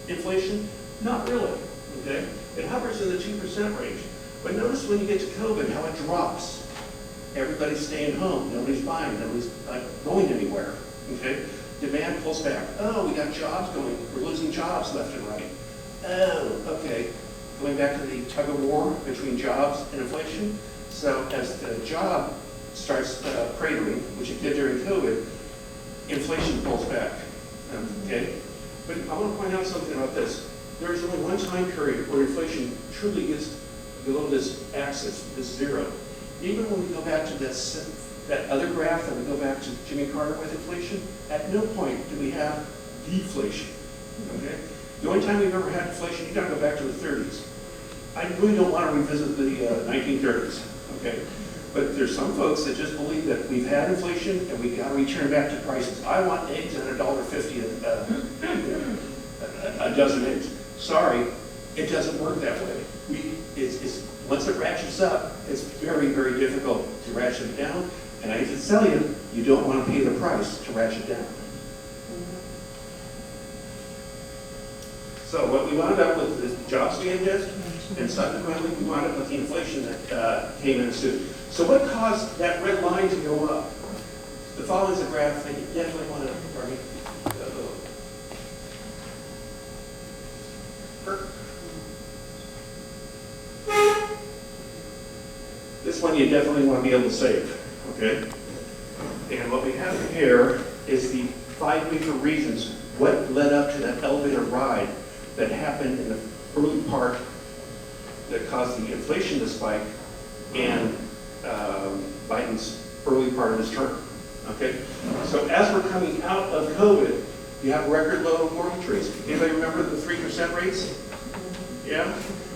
inflation? Not really. Okay, It hovers in the 2% range. But notice when you get to COVID, how it drops. Everybody's staying home, nobody's buying, nobody's going anywhere, okay? Demand pulls back. Oh, we got jobs going, we're losing jobs left and right. Oh, okay. Going back to the tug of war between jobs and inflation. So as the job starts cratering, which it did during COVID, inflation pulls back, okay? But I want to point out something about this. There is only one time period where inflation truly gets below this axis, this zero. Even when we go back to that other graph that we go back to Jimmy Carter with inflation, at no point do we have deflation, okay? The only time we've ever had inflation, you gotta go back to the 30s. I really don't want to revisit the 1930s, okay? But there's some folks that just believe that we've had inflation and we gotta return back to prices. I want eggs at $1.50 a dozen eggs. Sorry, it doesn't work that way. Once it ratchets up, it's very, very difficult to ratchet it down. And I have to tell you, you don't want to pay the price to ratchet down. So what we wound up with is jobs being hit, and subsequently we wound up with the inflation that came in soon. So what caused that red line to go up? The following is a graph that you definitely want to, pardon me. This one you definitely want to be able to save, okay? And what we have here is the 5 major reasons what led up to that elevator ride that happened in the early part that caused the inflation to spike and Biden's early part of his term, okay? So as we're coming out of COVID, you have record low mortgage rates. Anybody remember the 3% rates? Yeah?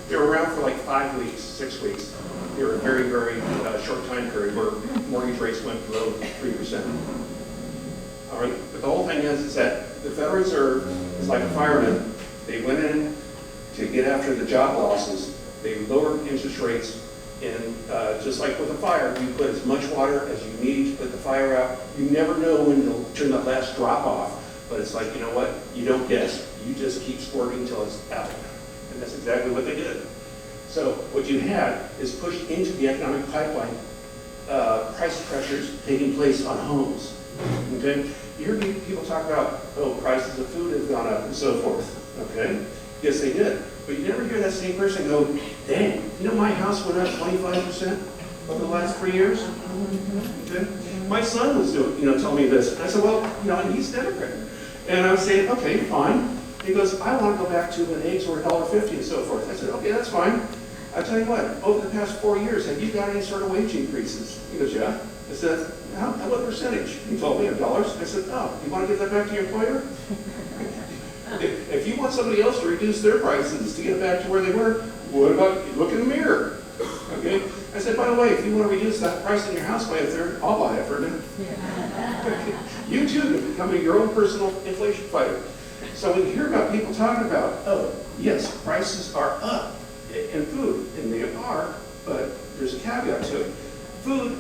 They were around for like 5 weeks, 6 weeks. They were a very, very short time period where mortgage rates went below 3%. All right, but the whole thing is that the Federal Reserve is like a fireman. They went in to get after the job losses. They lowered interest rates, and just like with a fire, you put as much water as you need to put the fire out. You never know when to turn that last drop off, but it's like, you know what? You don't guess. You just keep squirting until it's out. And that's exactly what they did. So what you had is pushed into the economic pipeline price pressures taking place on homes. Okay? You hear people talk about, oh, prices of food have gone up and so forth. Okay? Yes, they did. But you never hear that same person go, dang, you know my house went up 25% over the last 3 years? Okay? My son was telling me this. And I said, well, and he's Democrat. And I was saying, okay, fine. He goes, I want to go back to when eggs were $1.50 and so forth. I said, okay, that's fine. I tell you what, over the past 4 years, have you got any sort of wage increases? He goes, yeah. I said, what percentage? He told me $1. I said, oh, you want to give that back to your employer? If you want somebody else to reduce their prices to get back to where they were, what about look in the mirror? Okay? I said, by the way, if you want to reduce that price in your house by a third, I'll buy it for them. You too can become your own personal inflation fighter. So when you hear about people talking about, oh, yes, prices are up in food, and they are, but there's a caveat to it. Food,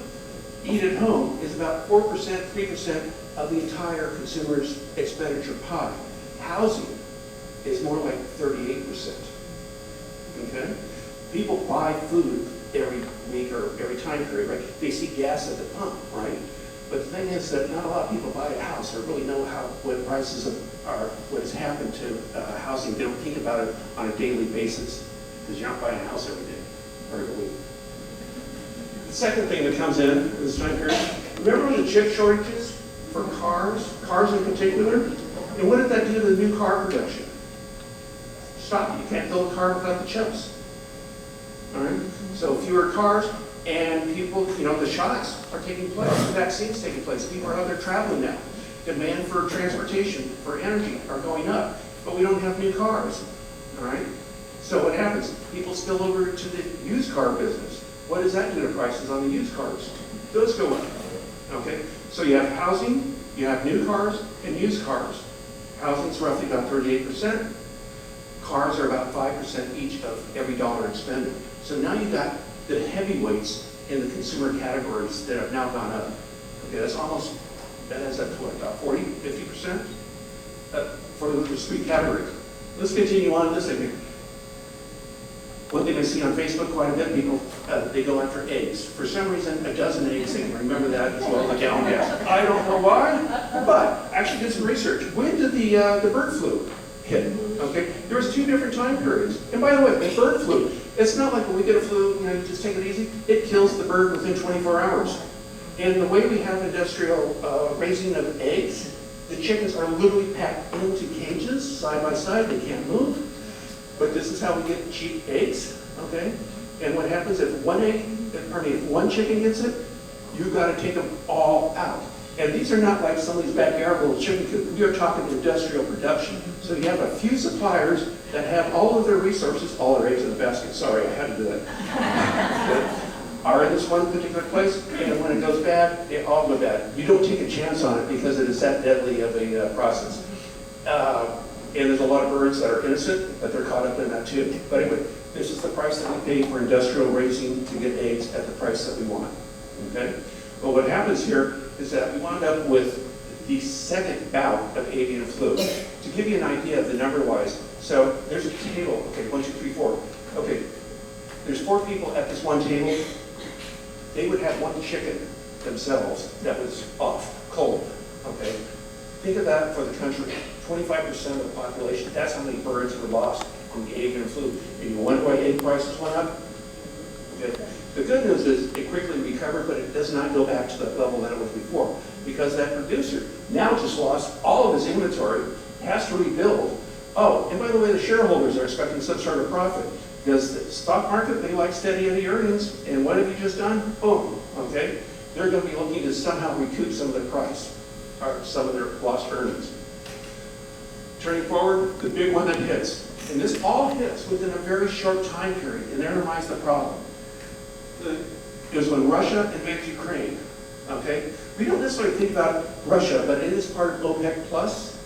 eat at home, is about 4%, 3% of the entire consumer's expenditure pie. Housing is more like 38%. Okay? People buy food every week or every time period, right? They see gas at the pump, right? But the thing is that not a lot of people buy a house or really know what prices are, what has happened to housing. They don't think about it on a daily basis because you're not buying a house every day or every week. The second thing that comes in this time period, remember the chip shortages for cars in particular? And what did that do to the new car production? Stop it. You can't build a car without the chips. All right? So fewer cars, and people, the shots are taking place, the vaccines taking place. People are out there traveling now. Demand for transportation, for energy are going up, but we don't have new cars. All right? So what happens? People spill over to the used car business. What does that do to prices on the used cars? Those go up. Okay? So you have housing, you have new cars, and used cars. Housing's roughly about 38%. Cars are about 5% each of every dollar expended. So now you've got the heavyweights in the consumer categories that have now gone up. Okay, that adds up to what, about 40, 50% for those three categories. Let's continue on this again. One thing I see on Facebook quite a bit, people, they go after eggs. For some reason, a dozen eggs, they can remember that as well as a gallon of gas. I don't know why, but actually did some research. When did the bird flu hit? Okay, there was 2 different time periods. And by the way, the bird flu, it's not like when we get a flu, you know, you just take it easy. It kills the bird within 24 hours. And the way we have industrial raising of eggs, the chickens are literally packed into cages, side by side, they can't move. But this is how we get cheap eggs, okay? And what happens if if one chicken gets it, you've got to take them all out. And these are not like somebody's backyard little chicken coop. We are talking industrial production. So you have a few suppliers that have all of their resources, all their eggs in the basket. Sorry, I had to do that. Are in this one particular place, and when it goes bad, they all go bad. You don't take a chance on it because it is that deadly of a process. And there's a lot of birds that are innocent, but they're caught up in that too. But anyway, this is the price that we pay for industrial raising to get eggs at the price that we want. Okay? Well, what happens here is that we wound up with the second bout of avian flu. To give you an idea of the number-wise, so there's a table. Okay, 1, 2, 3, 4. Okay, there's 4 people at this one table. They would have 1 chicken themselves that was off, cold. Okay? Think of that for the country. 25% of the population, that's how many birds were lost from the avian flu. And you wonder why egg prices went up? Okay. The good news is it quickly recovered, but it does not go back to the level that it was before. Because that producer now just lost all of his inventory, has to rebuild. Oh, and by the way, the shareholders are expecting some sort of profit. Because the stock market, they like steady Eddie earnings. And what have you just done? Boom, okay? They're going to be looking to somehow recoup some of the price, or some of their lost earnings. Turning forward, the big one that hits. And this all hits within a very short time period, and therein lies the problem. It was when Russia invaded Ukraine, okay? We don't necessarily think about Russia, but it is part of OPEC+.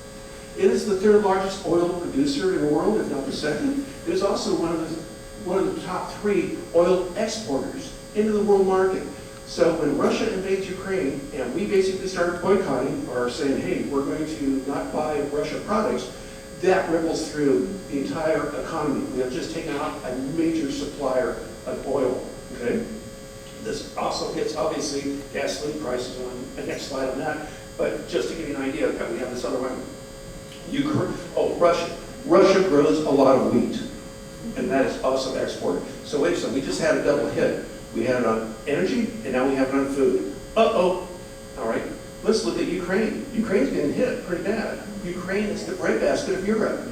It is the 3rd largest oil producer in the world, if not the 2nd. It is also one of the top 3 oil exporters into the world market. So when Russia invades Ukraine, and we basically started boycotting or saying, hey, we're going to not buy Russian products, that ripples through the entire economy. We have just taken out a major supplier of oil, okay? This also hits, obviously, gasoline prices on the next slide on that. But just to give you an idea, we have this other one. Russia. Russia grows a lot of wheat, and that is also exported. So wait a second, we just had a double hit. We had it on energy, and now we have it on food. Uh-oh. All right, let's look at Ukraine. Ukraine's getting hit pretty bad. Ukraine is the breadbasket of Europe.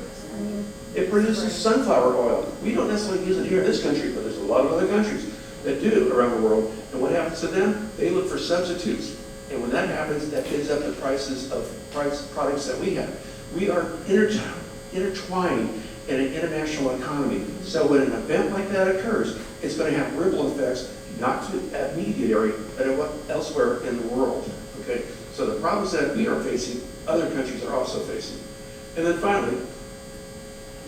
It produces sunflower oil. We don't necessarily use it here in this country, but there's a lot of other countries that do around the world. And what happens to them? They look for substitutes. And when that happens, that bids up the prices of products that we have. We are intertwined in an international economy. So when an event like that occurs, it's going to have ripple effects, not to that immediate area, but elsewhere in the world. Okay? So the problems that we are facing, other countries are also facing. And then finally,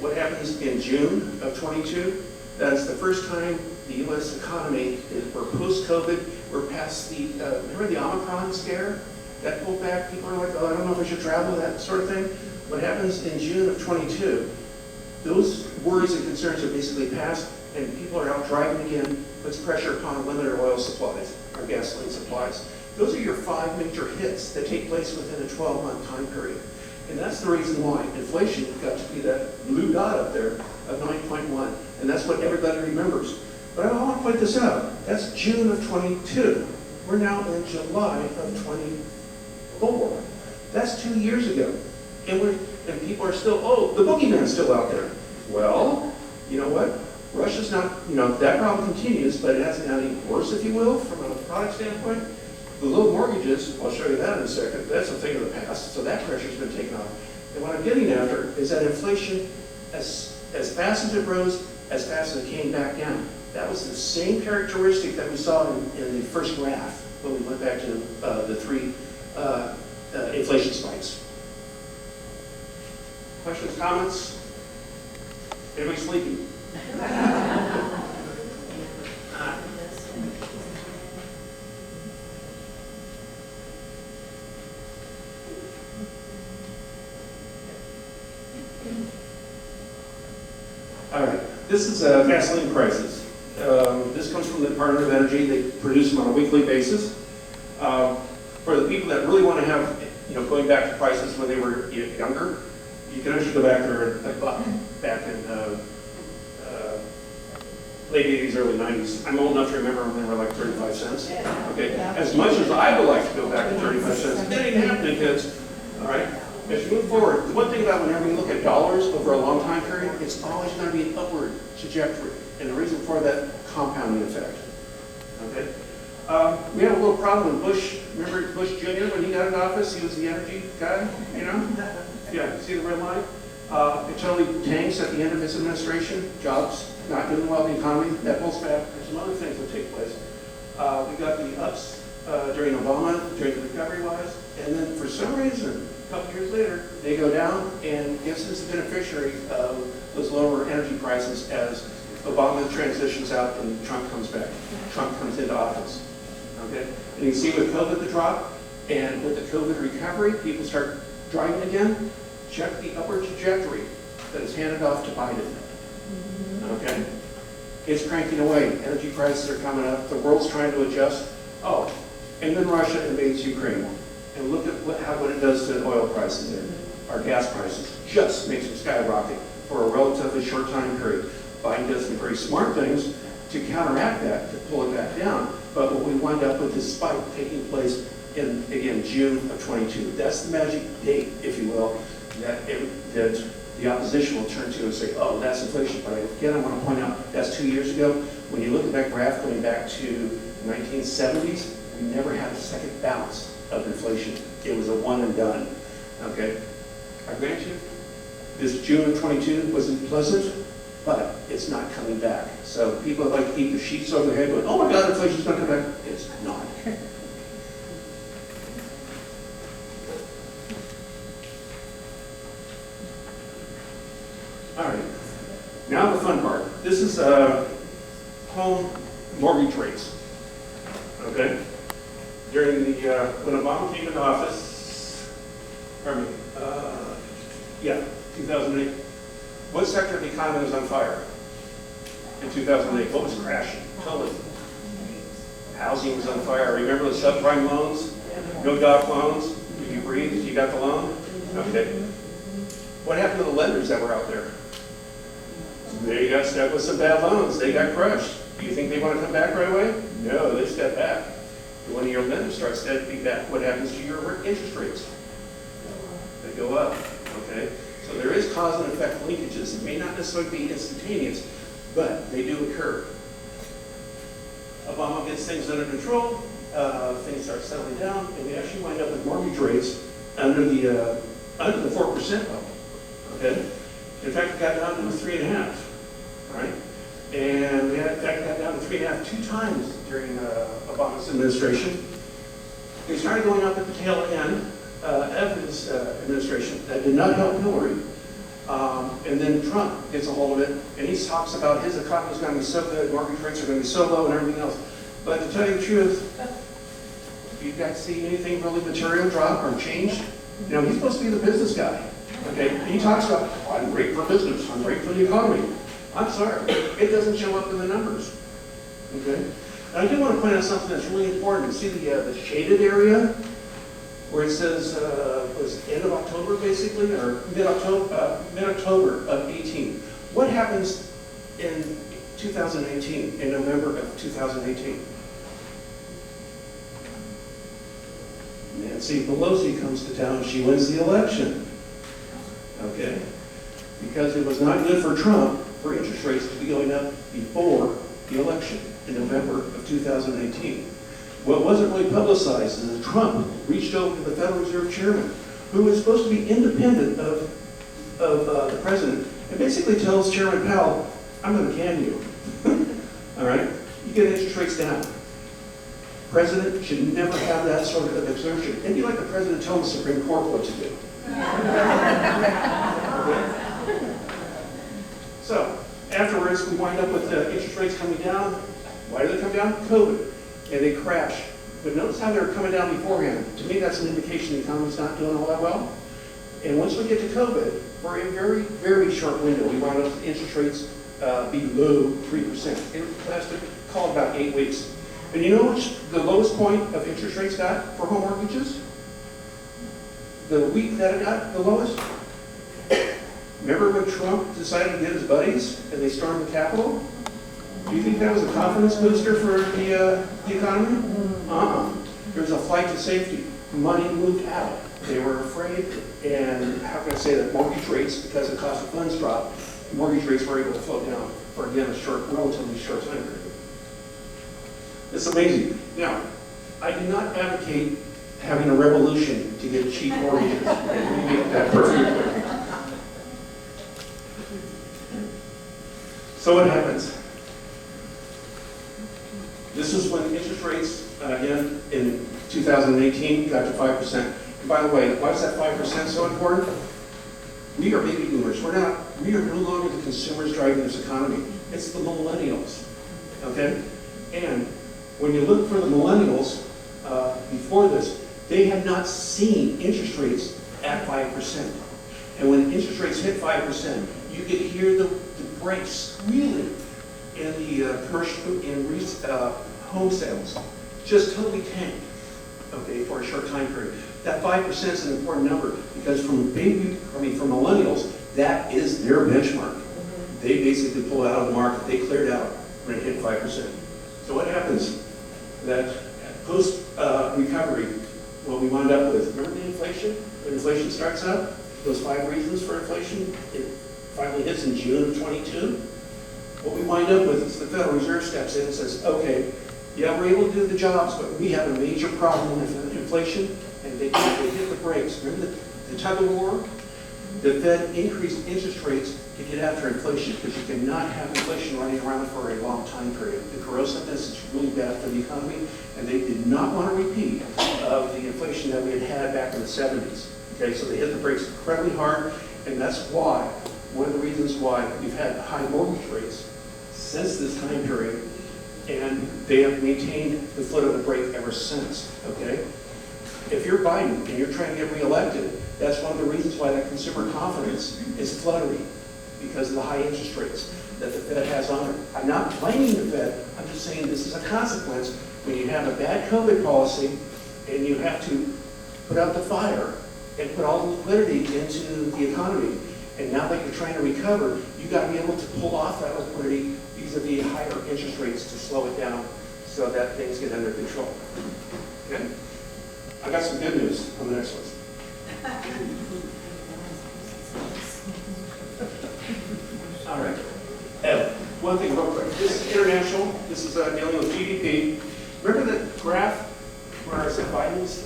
what happens in June of 22? That's the first time the U.S. economy we're post-COVID, we're past the, remember the Omicron scare? That pulled back, people are like, oh, I don't know if I should travel, that sort of thing. What happens in June of 22, those worries and concerns are basically past, and people are out driving again, puts pressure upon limited oil supplies, our gasoline supplies. Those are your 5 major hits that take place within a 12-month time period. And that's the reason why inflation got to be that blue dot up there of 9.1. And that's what everybody remembers. But I want to point this out. That's June of 22. We're now in July of 24. That's 2 years ago. And people are still, oh, the boogeyman's still out there. Well, you know what? Russia's not, that problem continues, but it hasn't gotten any worse, if you will, from a product standpoint. The low mortgages, I'll show you that in a second, that's a thing of the past, so that pressure's been taken off. And what I'm getting after is that inflation, as fast as it rose, as fast as it came back down. That was the same characteristic that we saw in the first graph when we went back to the 3 inflation spikes. Questions, comments? Anybody sleeping? All right. This is gasoline prices. This comes from the Department of Energy. They produce them on a weekly basis. For the people that really want to have, going back to prices when they were younger, you can actually go back there back in late 80s, early 90s. I'm old enough to remember when they were like 35 cents. Okay, as much as I would like to go back to 35 cents, it ain't happening, kids. All right. As you move forward, the one thing about whenever you look at dollars over a long time period, it's always going to be an upward trajectory. And the reason for that, compounding effect. Okay? We had a little problem with Bush. Remember Bush Jr. when he got in office? He was the energy guy, Yeah, see the red line? It totally tanks at the end of his administration. Jobs not doing well in the economy. That pulls back. There's some other things that take place. We got the ups during Obama, during the recovery-wise. And then for some reason, a couple years later, they go down, and guess who's the beneficiary of those lower energy prices as Obama transitions out and Trump comes back. Trump comes into office. Okay? And you can see with COVID the drop, and with the COVID recovery, people start driving again. Check the upward trajectory that is handed off to Biden. Okay? It's cranking away. Energy prices are coming up. The world's trying to adjust. Oh, and then Russia invades Ukraine. And look at what it does to oil prices there. Our gas prices just makes them skyrocket for a relatively short time period. Biden does some very smart things to counteract that, to pull it back down. But what we wind up with is spike taking place in, again, June of 22. That's the magic date, if you will, that the opposition will turn to and say, oh, that's inflation. But again, I want to point out that's 2 years ago. When you look at that graph going back to the 1970s, we never had a second bounce of inflation. It was a one and done. Okay? I grant you, this June of 22 wasn't pleasant, but it's not coming back. So people like to keep the sheets over their head going, oh my God, inflation's going to come back. It's not. All right. Now the fun part. This is home mortgage rates. Okay? During the, when Obama came into office, 2008, what sector of the economy was on fire in 2008? What was crashing? Totally. Housing was on fire. Remember the subprime loans? No doc loans? If you breathed, you got the loan? Okay. What happened to the lenders that were out there? They got stuck with some bad loans. They got crushed. Do you think they want to come back right away? No, they step back. When your lenders start stepping back, what happens to your interest rates? They go up. Okay? So there is cause and effect linkages. It may not necessarily be instantaneous, but they do occur. Obama gets things under control, things start settling down, and we actually wind up with mortgage rates under the 4% level. Okay? In fact, it got down to 3.5. All right? And we had, in fact, got down to 3.5 2 times during Obama's administration. They started going up at the tail end of his administration. That did not help Hillary. And then Trump gets a hold of it, and he talks about his economy is going to be so good, mortgage rates are going to be so low, and everything else. But to tell you the truth, if you guys see anything really material drop or change, he's supposed to be the business guy. Okay, he talks about, I'm great for business, I'm great for the economy. I'm sorry, it doesn't show up in the numbers. Okay, and I do want to point out something that's really important. You see the shaded area where it says was end of October basically, or mid-October of 18. What happens in 2018, in November of 2018? Nancy Pelosi comes to town, she wins the election. Okay? Because it was not good for Trump for interest rates to be going up before the election in November of 2018. What wasn't really publicized is that Trump reached over to the Federal Reserve Chairman, who is supposed to be independent of the president, and basically tells Chairman Powell, I'm going to can you. All right? You get interest rates down. President should never have that sort of exertion. It'd be like the president telling the Supreme Court what to do. Okay? So, afterwards, we wind up with interest rates coming down. Why do they come down? COVID. And they crash. But notice how they're coming down beforehand. To me, that's an indication the economy's not doing all that well. And once we get to COVID, for a very, very short window, we wind up with interest rates below 3%. It lasted, call it about 8 weeks. And you know which the lowest point of interest rates got for home mortgages? The week that it got the lowest? Remember when Trump decided to get his buddies and they stormed the Capitol? Do you think that was a confidence booster for the economy? There was a flight to safety. Money moved out. They were afraid, and how can I say that? Mortgage rates, because the cost of funds dropped, mortgage rates were able to float down for, again, a relatively short time period. It's amazing. Now, I do not advocate having a revolution to get cheap mortgages. Let me make that perfectly clear. So what happens? This is when interest rates, again, in 2018, got to 5%. And by the way, why is that 5% so important? We are baby boomers. We are no longer the consumers driving this economy. It's the millennials, okay? And when you look for the millennials, before this, they had not seen interest rates at 5%. And when interest rates hit 5%, you could hear the brakes squealing in the commercial, home sales. Just totally tanked, okay, for a short time period. That 5% is an important number because from millennials, that is their benchmark. They basically pull out of the market. They cleared out when it hit 5%. So what happens? That post recovery, what we wind up with, remember the inflation? When inflation starts up, those 5 reasons for inflation, it finally hits in June of 22. What we wind up with is the Federal Reserve steps in and says, okay, yeah, we're able to do the jobs, but we have a major problem with inflation, and they hit the brakes. Remember the tug of war? The Fed increased interest rates to get after inflation because you cannot have inflation running around for a long time period. The corrosiveness is really bad for the economy, and they did not want to repeat of the inflation that we had back in the 70s. Okay, so they hit the brakes incredibly hard, and that's why, one of the reasons why we've had high mortgage rates since this time period, and they have maintained the foot of the brake ever since, okay? If you're Biden and you're trying to get reelected, that's one of the reasons why that consumer confidence is fluttering, because of the high interest rates that the Fed has on it. I'm not blaming the Fed, I'm just saying this is a consequence when you have a bad COVID policy and you have to put out the fire and put all the liquidity into the economy. And now that you're trying to recover, you got to be able to pull off that liquidity vis-a-vis higher interest rates to slow it down so that things get under control. Okay? I got some good news on the next one. All right. One thing real quick. This is international. This is dealing with GDP. Remember the graph where I said Biden's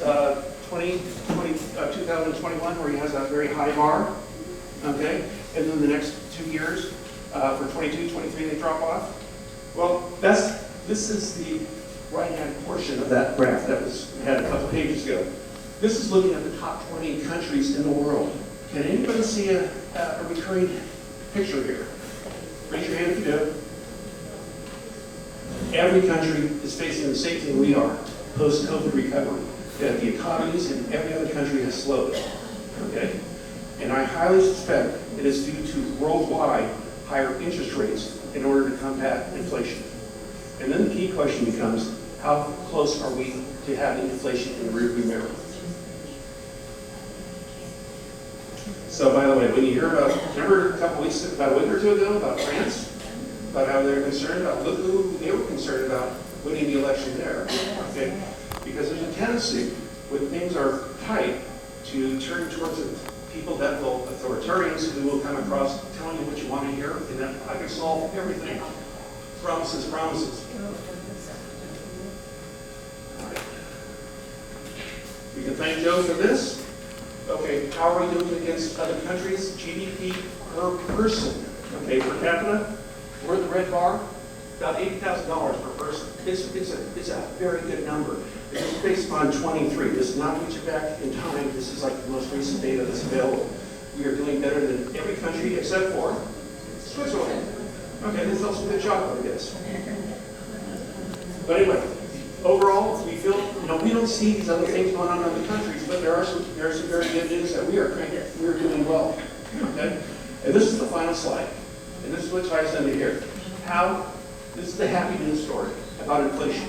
2021 where he has a very high bar? Okay? And then the next 2 years, for 22, 23, they drop off? Well, this is the right-hand portion of that graph that we had a couple pages ago. This is looking at the top 20 countries in the world. Can anybody see a recurring picture here? Raise your hand if you do. Every country is facing the same thing we are, post-COVID recovery. That the economies in every other country has slowed. Okay? And I highly suspect it is due to worldwide higher interest rates in order to combat inflation. And then the key question becomes, how close are we to having inflation in the rearview mirror? So by the way, when you hear about, remember about a week or two ago about France? About how they're concerned about, look who they were concerned about winning the election there. Okay? Because there's a tendency, when things are tight, to turn towards people that will, authoritarians who will come across telling you what you want to hear, and that I can solve everything. Promises, promises. All right. We can thank Joe for this. Okay, how are we doing against other countries? GDP per person. Okay, per capita, we're in the red bar, about $80,000 per person. It's a very good number. This is based on 23. This is not reaching back in time. This is like the most recent data that's available. We are doing better than every country except for Switzerland. Okay, this is also a good job, I guess. But anyway, overall, we feel, we don't see these other things going on in other countries, but there are some very good news that we are doing well. Okay? And this is the final slide. and this is what ties into here, this is the happy news story about inflation,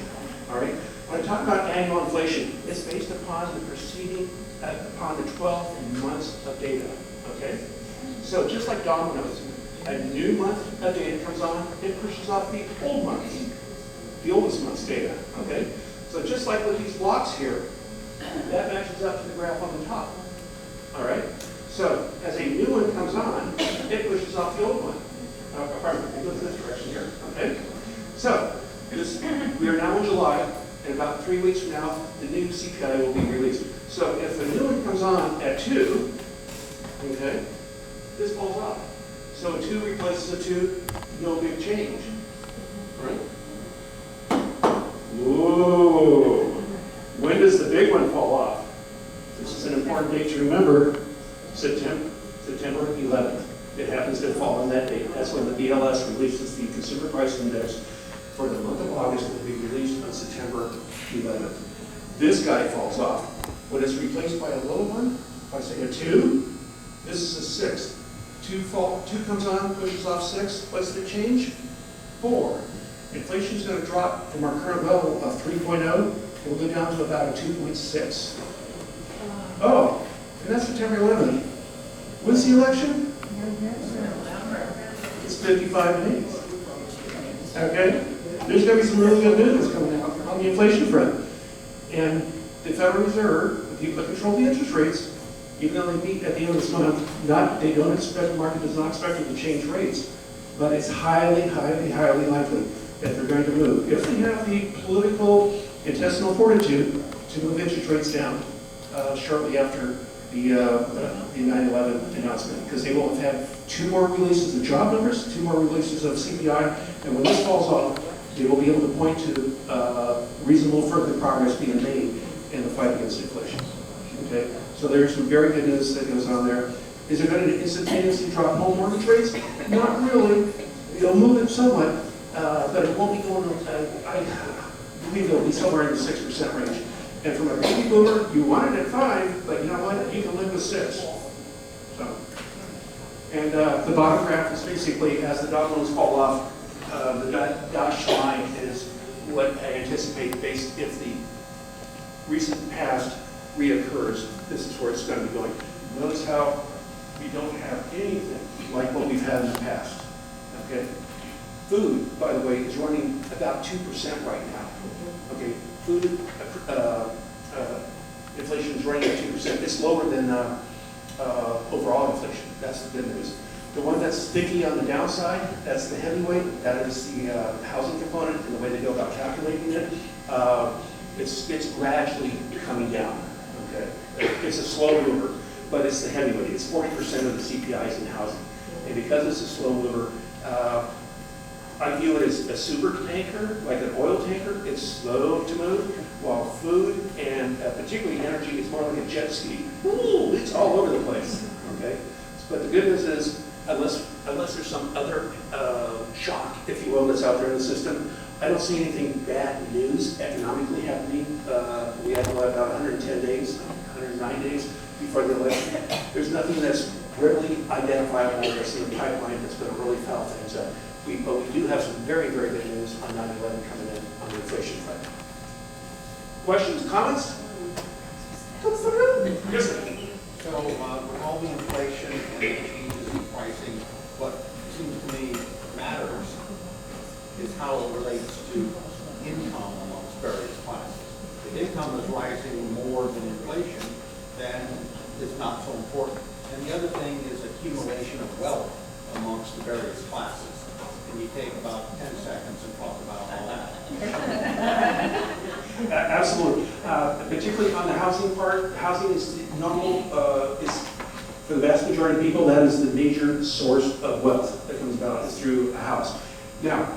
all right? When I talk about annual inflation, it's based upon the preceding, upon the 12 months of data, okay? So just like dominoes, a new month of data comes on, it pushes off the old months, the oldest month's data, okay? So just like with these blocks here, that matches up to the graph on the top, all right? So as a new one comes on, it pushes off the old one. Pardon me, it goes in this direction here, okay? So we are now in July, and about 3 weeks from now, the new CPI will be released. So if the new one comes on at 2, okay, this falls off. So a 2 replaces a 2, no big change, right? Whoa! When does the big one fall off? This is an important date to remember. September 11th. It happens to fall on that date. That's when the BLS releases the Consumer Price Index for the month of August. It will be released on September 11th. This guy falls off. When it's replaced by a low one, if I say a 2, this is a 6. 2 comes on, pushes off 6. What's the change? 4. Inflation is going to drop from our current level of 3.0. It will go down to about a 2.6. Oh, and that's September 11th. When's the election? It's 55 days. Okay? There's going to be some really good news coming out on the inflation front. And the Federal Reserve, the people that control the interest rates, even though they meet at the end of this month, they don't expect, the market does not expect them to change rates, but it's highly, highly, highly likely that they're going to move. If they have the political intestinal fortitude to move interest rates down shortly after the 9/11 announcement, because they will have had 2 more releases of job numbers, 2 more releases of CPI, and when this falls off, they will be able to point to reasonable further progress being made in the fight against inflation. Okay, so there's some very good news that goes on there. Is it going to instantaneously drop home mortgage rates? Not really. It'll move it somewhat, but it won't be going. I believe it'll be somewhere in the 6% range. And from a baby boomer, you want it at 5, but you know what? You can live with 6. So, and the bottom graph is basically as the dominoes fall off, the dashed line is what I anticipate based if the recent past reoccurs. This is where it's going to be going. Notice how we don't have anything like what we've had in the past. Okay. Food, by the way, is running about 2% right now. Okay. Food inflation is running at 2%. It's lower than overall inflation. That's the good news. The one that's sticky on the downside, that's the heavyweight. That is the housing component and the way they go about calculating it. It's gradually coming down. Okay, it's a slow mover, but it's the heavyweight. It's 40% of the CPIs in housing, and because it's a slow mover. I view it as a super tanker, like an oil tanker. It's slow to move, while food and particularly energy is more like a jet ski. Ooh, it's all over the place. Okay, but the good news is, unless there's some other shock, if you will, that's out there in the system, I don't see anything bad news economically happening. We have about 110 days, 109 days before the election. There's nothing that's readily identifiable that's in the pipeline that's going to really foul things up. But we do have some very, very good news on 9/11 coming in on the inflation front. Questions, comments? Yes, sir. So with all the inflation and the changes in pricing, what seems to me matters is how it relates to income amongst various classes. If income is rising more than inflation, then it's not so important. And the other thing is accumulation of wealth amongst the various classes. And you take about 10 seconds and talk about all that. Absolutely. Particularly on the housing part, housing is normal, is for the vast majority of people, that is the major source of wealth that comes about is through a house. Now,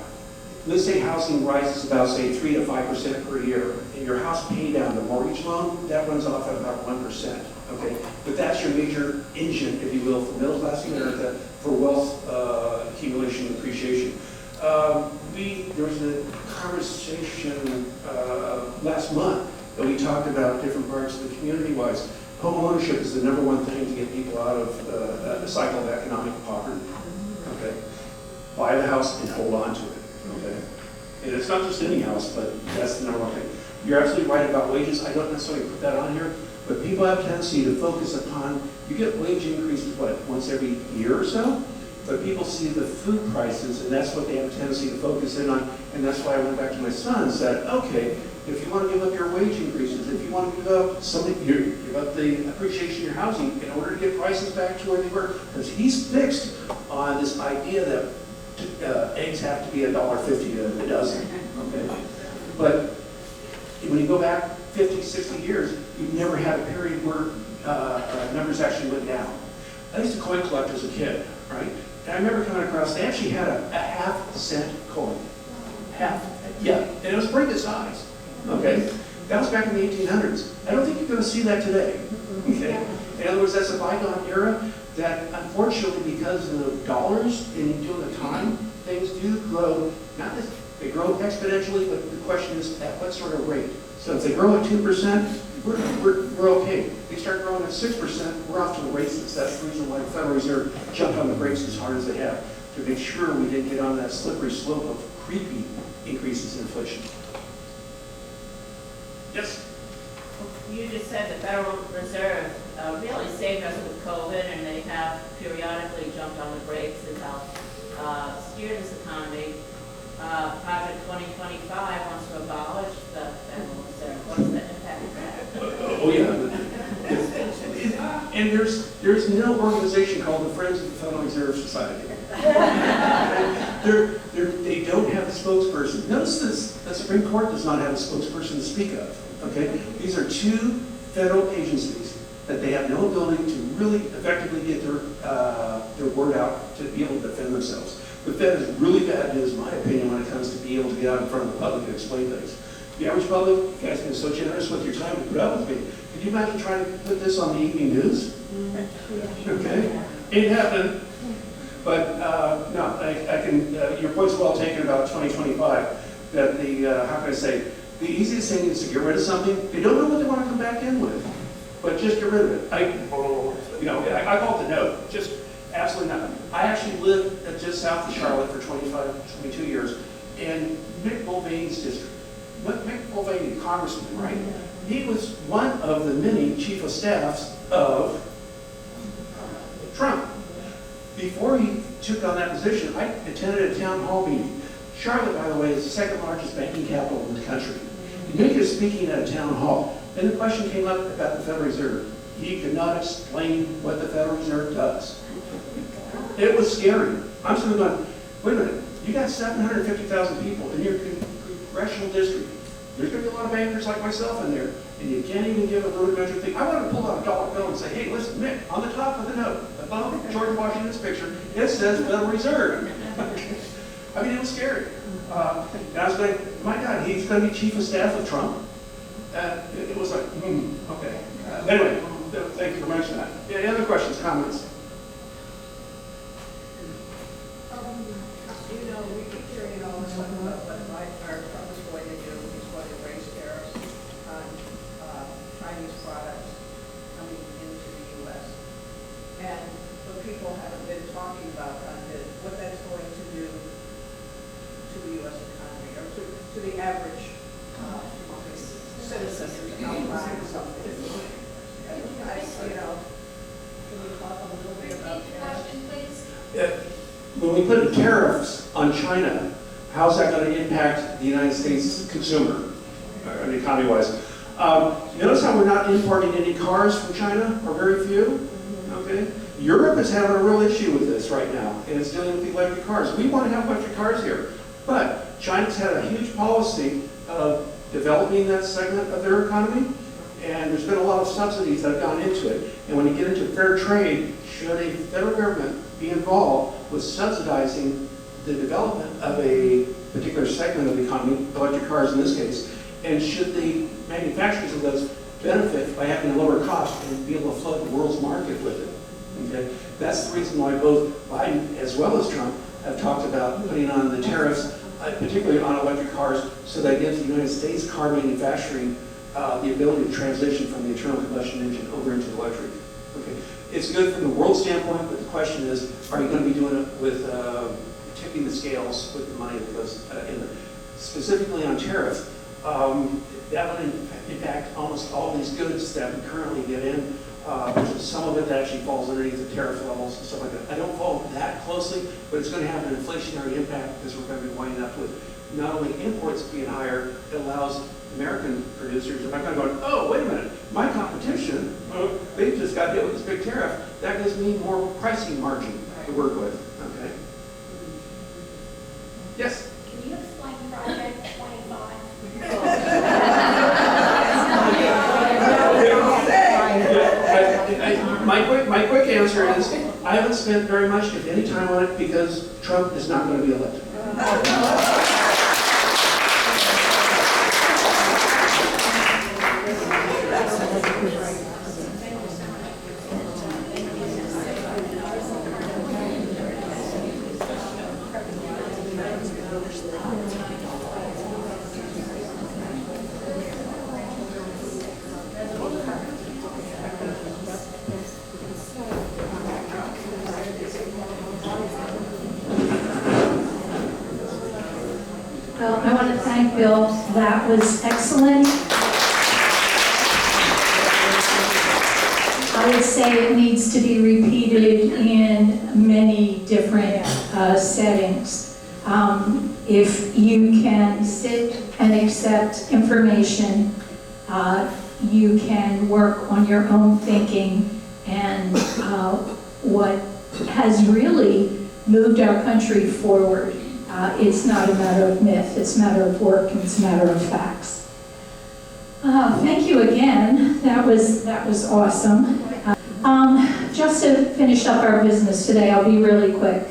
let's say housing rises about, say, 3 to 5% per year, and your house pay down, the mortgage loan, that runs off at about 1%. Okay, but that's your major engine, if you will, for middle class America for wealth accumulation and appreciation. There was a conversation last month that we talked about different parts of the community-wise. Home ownership is the #1 thing to get people out of the cycle of economic poverty. Okay, buy the house and hold on to it, okay? And it's not just any house, but that's the number one thing. You're absolutely right about wages. I don't necessarily put that on here, but people have a tendency to focus upon, you get wage increases, what, once every year or so? But people see the food prices, and that's what they have a tendency to focus in on, and that's why I went back to my son and said, okay, if you want to give up your wage increases, if you want to give up something, give up the appreciation of your housing in order to get prices back to where they were, because he's fixed on this idea that eggs have to be $1.50 a dozen, okay? But when you go back 50, 60 years, you've never had a period where numbers actually went down. I used to coin collect as a kid, right? And I remember coming across, they actually had a half-cent coin. Yeah, and it was pretty good size, okay? That was back in the 1800s. I don't think you're going to see that today, okay? In other words, that's a bygone era that, unfortunately, because of dollars and during the time, things do grow, not that they grow exponentially, but the question is at what sort of rate? So if they grow at 2%, we're okay. They start growing at 6%, we're off to the races. That's the reason why the Federal Reserve jumped on the brakes as hard as they have, to make sure we didn't get on that slippery slope of creepy increases in inflation. Yes? You just said the Federal Reserve really saved us with COVID, and they have periodically jumped on the brakes and helped steer this economy. Project 2025 wants to abolish the Federal Reserve. What's the impact of that? Oh yeah. And there's no organization called the Friends of the Federal Reserve Society. They don't have a spokesperson. Notice this, the Supreme Court does not have a spokesperson to speak of, okay? These are two federal agencies that they have no ability to really effectively get their word out to be able to defend themselves. The Fed is really bad news, in my opinion, when it comes to being able to get out in front of the public and explain things. The average public, you guys have been so generous with your time to put up with me. Could you imagine trying to put this on the evening news? Okay, ain't happening. But no, I can. Your point's well taken about 2025. That how can I say? The easiest thing is to get rid of something. They don't know what they want to come back in with, but just get rid of it. I call it the no. Just absolutely nothing. I actually lived just south of Charlotte for 22 years, and Mick Mulvaney's district. Mick Mulvaney, congressman, right? He was one of the many chief of staffs of Trump. Before he took on that position, I attended a town hall meeting. Charlotte, by the way, is the second largest banking capital in the country. Mick is speaking at a town hall, and the question came up about the Federal Reserve. He could not explain what the Federal Reserve does. It was scary. I'm sort of going, wait a minute, you got 750,000 people in your congressional district. There's going to be a lot of bankers like myself in there, and you can't even give a rudimentary thing. I wanted to pull out a dollar bill and say, hey, listen, Mick, on the top of the note, above George Washington's picture, it says Federal Reserve. I mean, it was scary. And I was like, my God, he's going to be chief of staff of Trump? It was like, okay. Anyway, thank you for mentioning that. Yeah, any other questions, comments? We keep hearing all this stuff about what Trump is going to do. He's going to raise tariffs on Chinese products coming into the U.S. And what people haven't been talking about is what that's going to do to the U.S. economy, or to the average citizen who's out buying something. Can you talk a little bit about that? When we put tariffs on China, how's that going to impact the United States consumer, economy-wise? Notice how we're not importing any cars from China, or very few. Okay, Europe is having a real issue with this right now, and it's dealing with the electric cars. We want to have electric cars here, but China's had a huge policy of developing that segment of their economy, and there's been a lot of subsidies that have gone into it. And when you get into fair trade, should a federal government be involved with subsidizing the development of a particular segment of the economy, electric cars in this case, and should the manufacturers of those benefit by having a lower cost and be able to flood the world's market with it? Okay, that's the reason why both Biden as well as Trump have talked about putting on the tariffs, particularly on electric cars, so that gives the United States car manufacturing the ability to transition from the internal combustion engine over into electric. Okay, it's good from the world standpoint, but the question is, are you going to be doing it with tipping the scales with the money that goes in there. Specifically on tariff, that would impact almost all these goods that we currently get in. Some of it that actually falls underneath the tariff levels and stuff like that. I don't follow that closely, but it's going to have an inflationary impact because we're going to be winding up with not only imports being higher, it allows American producers, if I'm going to go, oh, wait a minute, my competition, they just got hit with this big tariff. That gives me more pricing margin to work with, okay? Yes? Can you explain Project 25? My quick answer is, I haven't spent very much, if any, time on it because Trump is not going to be elected. Well, I want to thank Bill. That was excellent. I would say it needs to be repeated in many different settings. If you can sit and accept information, you can work on your own thinking, and what has really moved our country forward. It's not a matter of myth, it's a matter of work, and it's a matter of facts. Thank you again, that was awesome. Just to finish up our business today, I'll be really quick,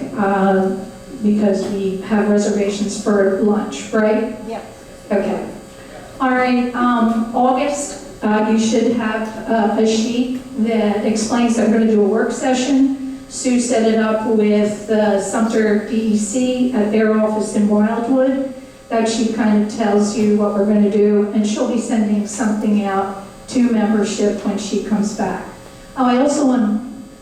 because we have reservations for lunch, right? Yep. Okay. All right, August, you should have a sheet that explains that we're going to do a work session. Sue set it up with Sumter DEC at their office in Wildwood. That sheet kind of tells you what we're going to do, and she'll be sending something out to membership when she comes back. Oh, I also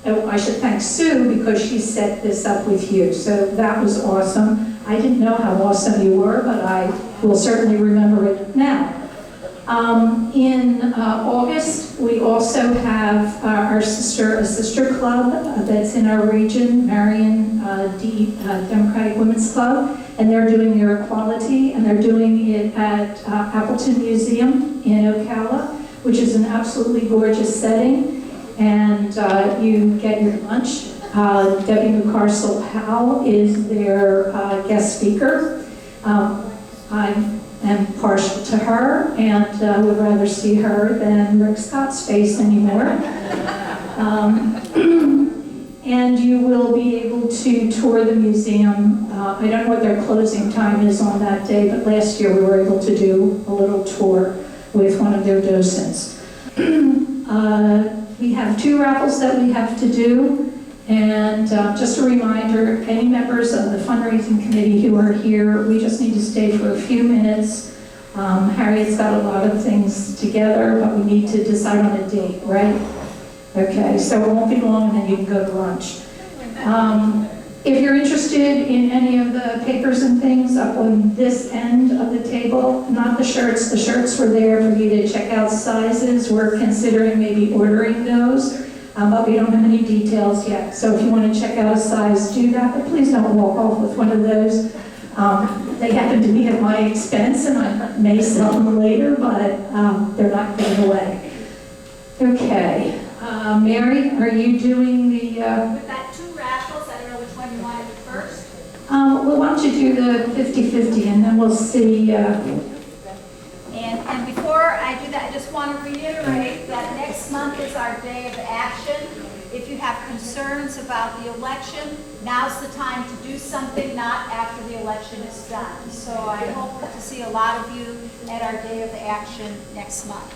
I should thank Sue because she set this up with you, so that was awesome. I didn't know how awesome you were, but I will certainly remember it now. In August, we also have a sister club that's in our region, Marion Democratic Women's Club, and they're doing their equality, and they're doing it at Appleton Museum in Ocala, which is an absolutely gorgeous setting, and you get your lunch. Debbie McCarcel-Powell is their guest speaker. I'm partial to her and would rather see her than Rick Scott's face anymore. And you will be able to tour the museum. I don't know what their closing time is on that day, but last year we were able to do a little tour with one of their docents. We have 2 raffles that we have to do. And just a reminder, any members of the fundraising committee who are here, we just need to stay for a few minutes. Harriet's got a lot of things together, but we need to decide on a date, right? Okay, so it won't be long, and then you can go to lunch. If you're interested in any of the papers and things up on this end of the table, not the shirts were there for you to check out sizes. We're considering maybe ordering those. But we don't have any details yet. So if you want to check out a size, do that, but please don't walk off with one of those. They happen to be at my expense, and I may sell them later, but they're not given away. Okay. Mary, are you doing the... We've got 2 raffles. I don't know which one you want to do first. Well, why don't you do the 50-50, and then we'll see... And before I do that, I just want to reiterate that next month is our day of action. If you have concerns about the election, now's the time to do something, not after the election is done. So I hope to see a lot of you at our day of action next month.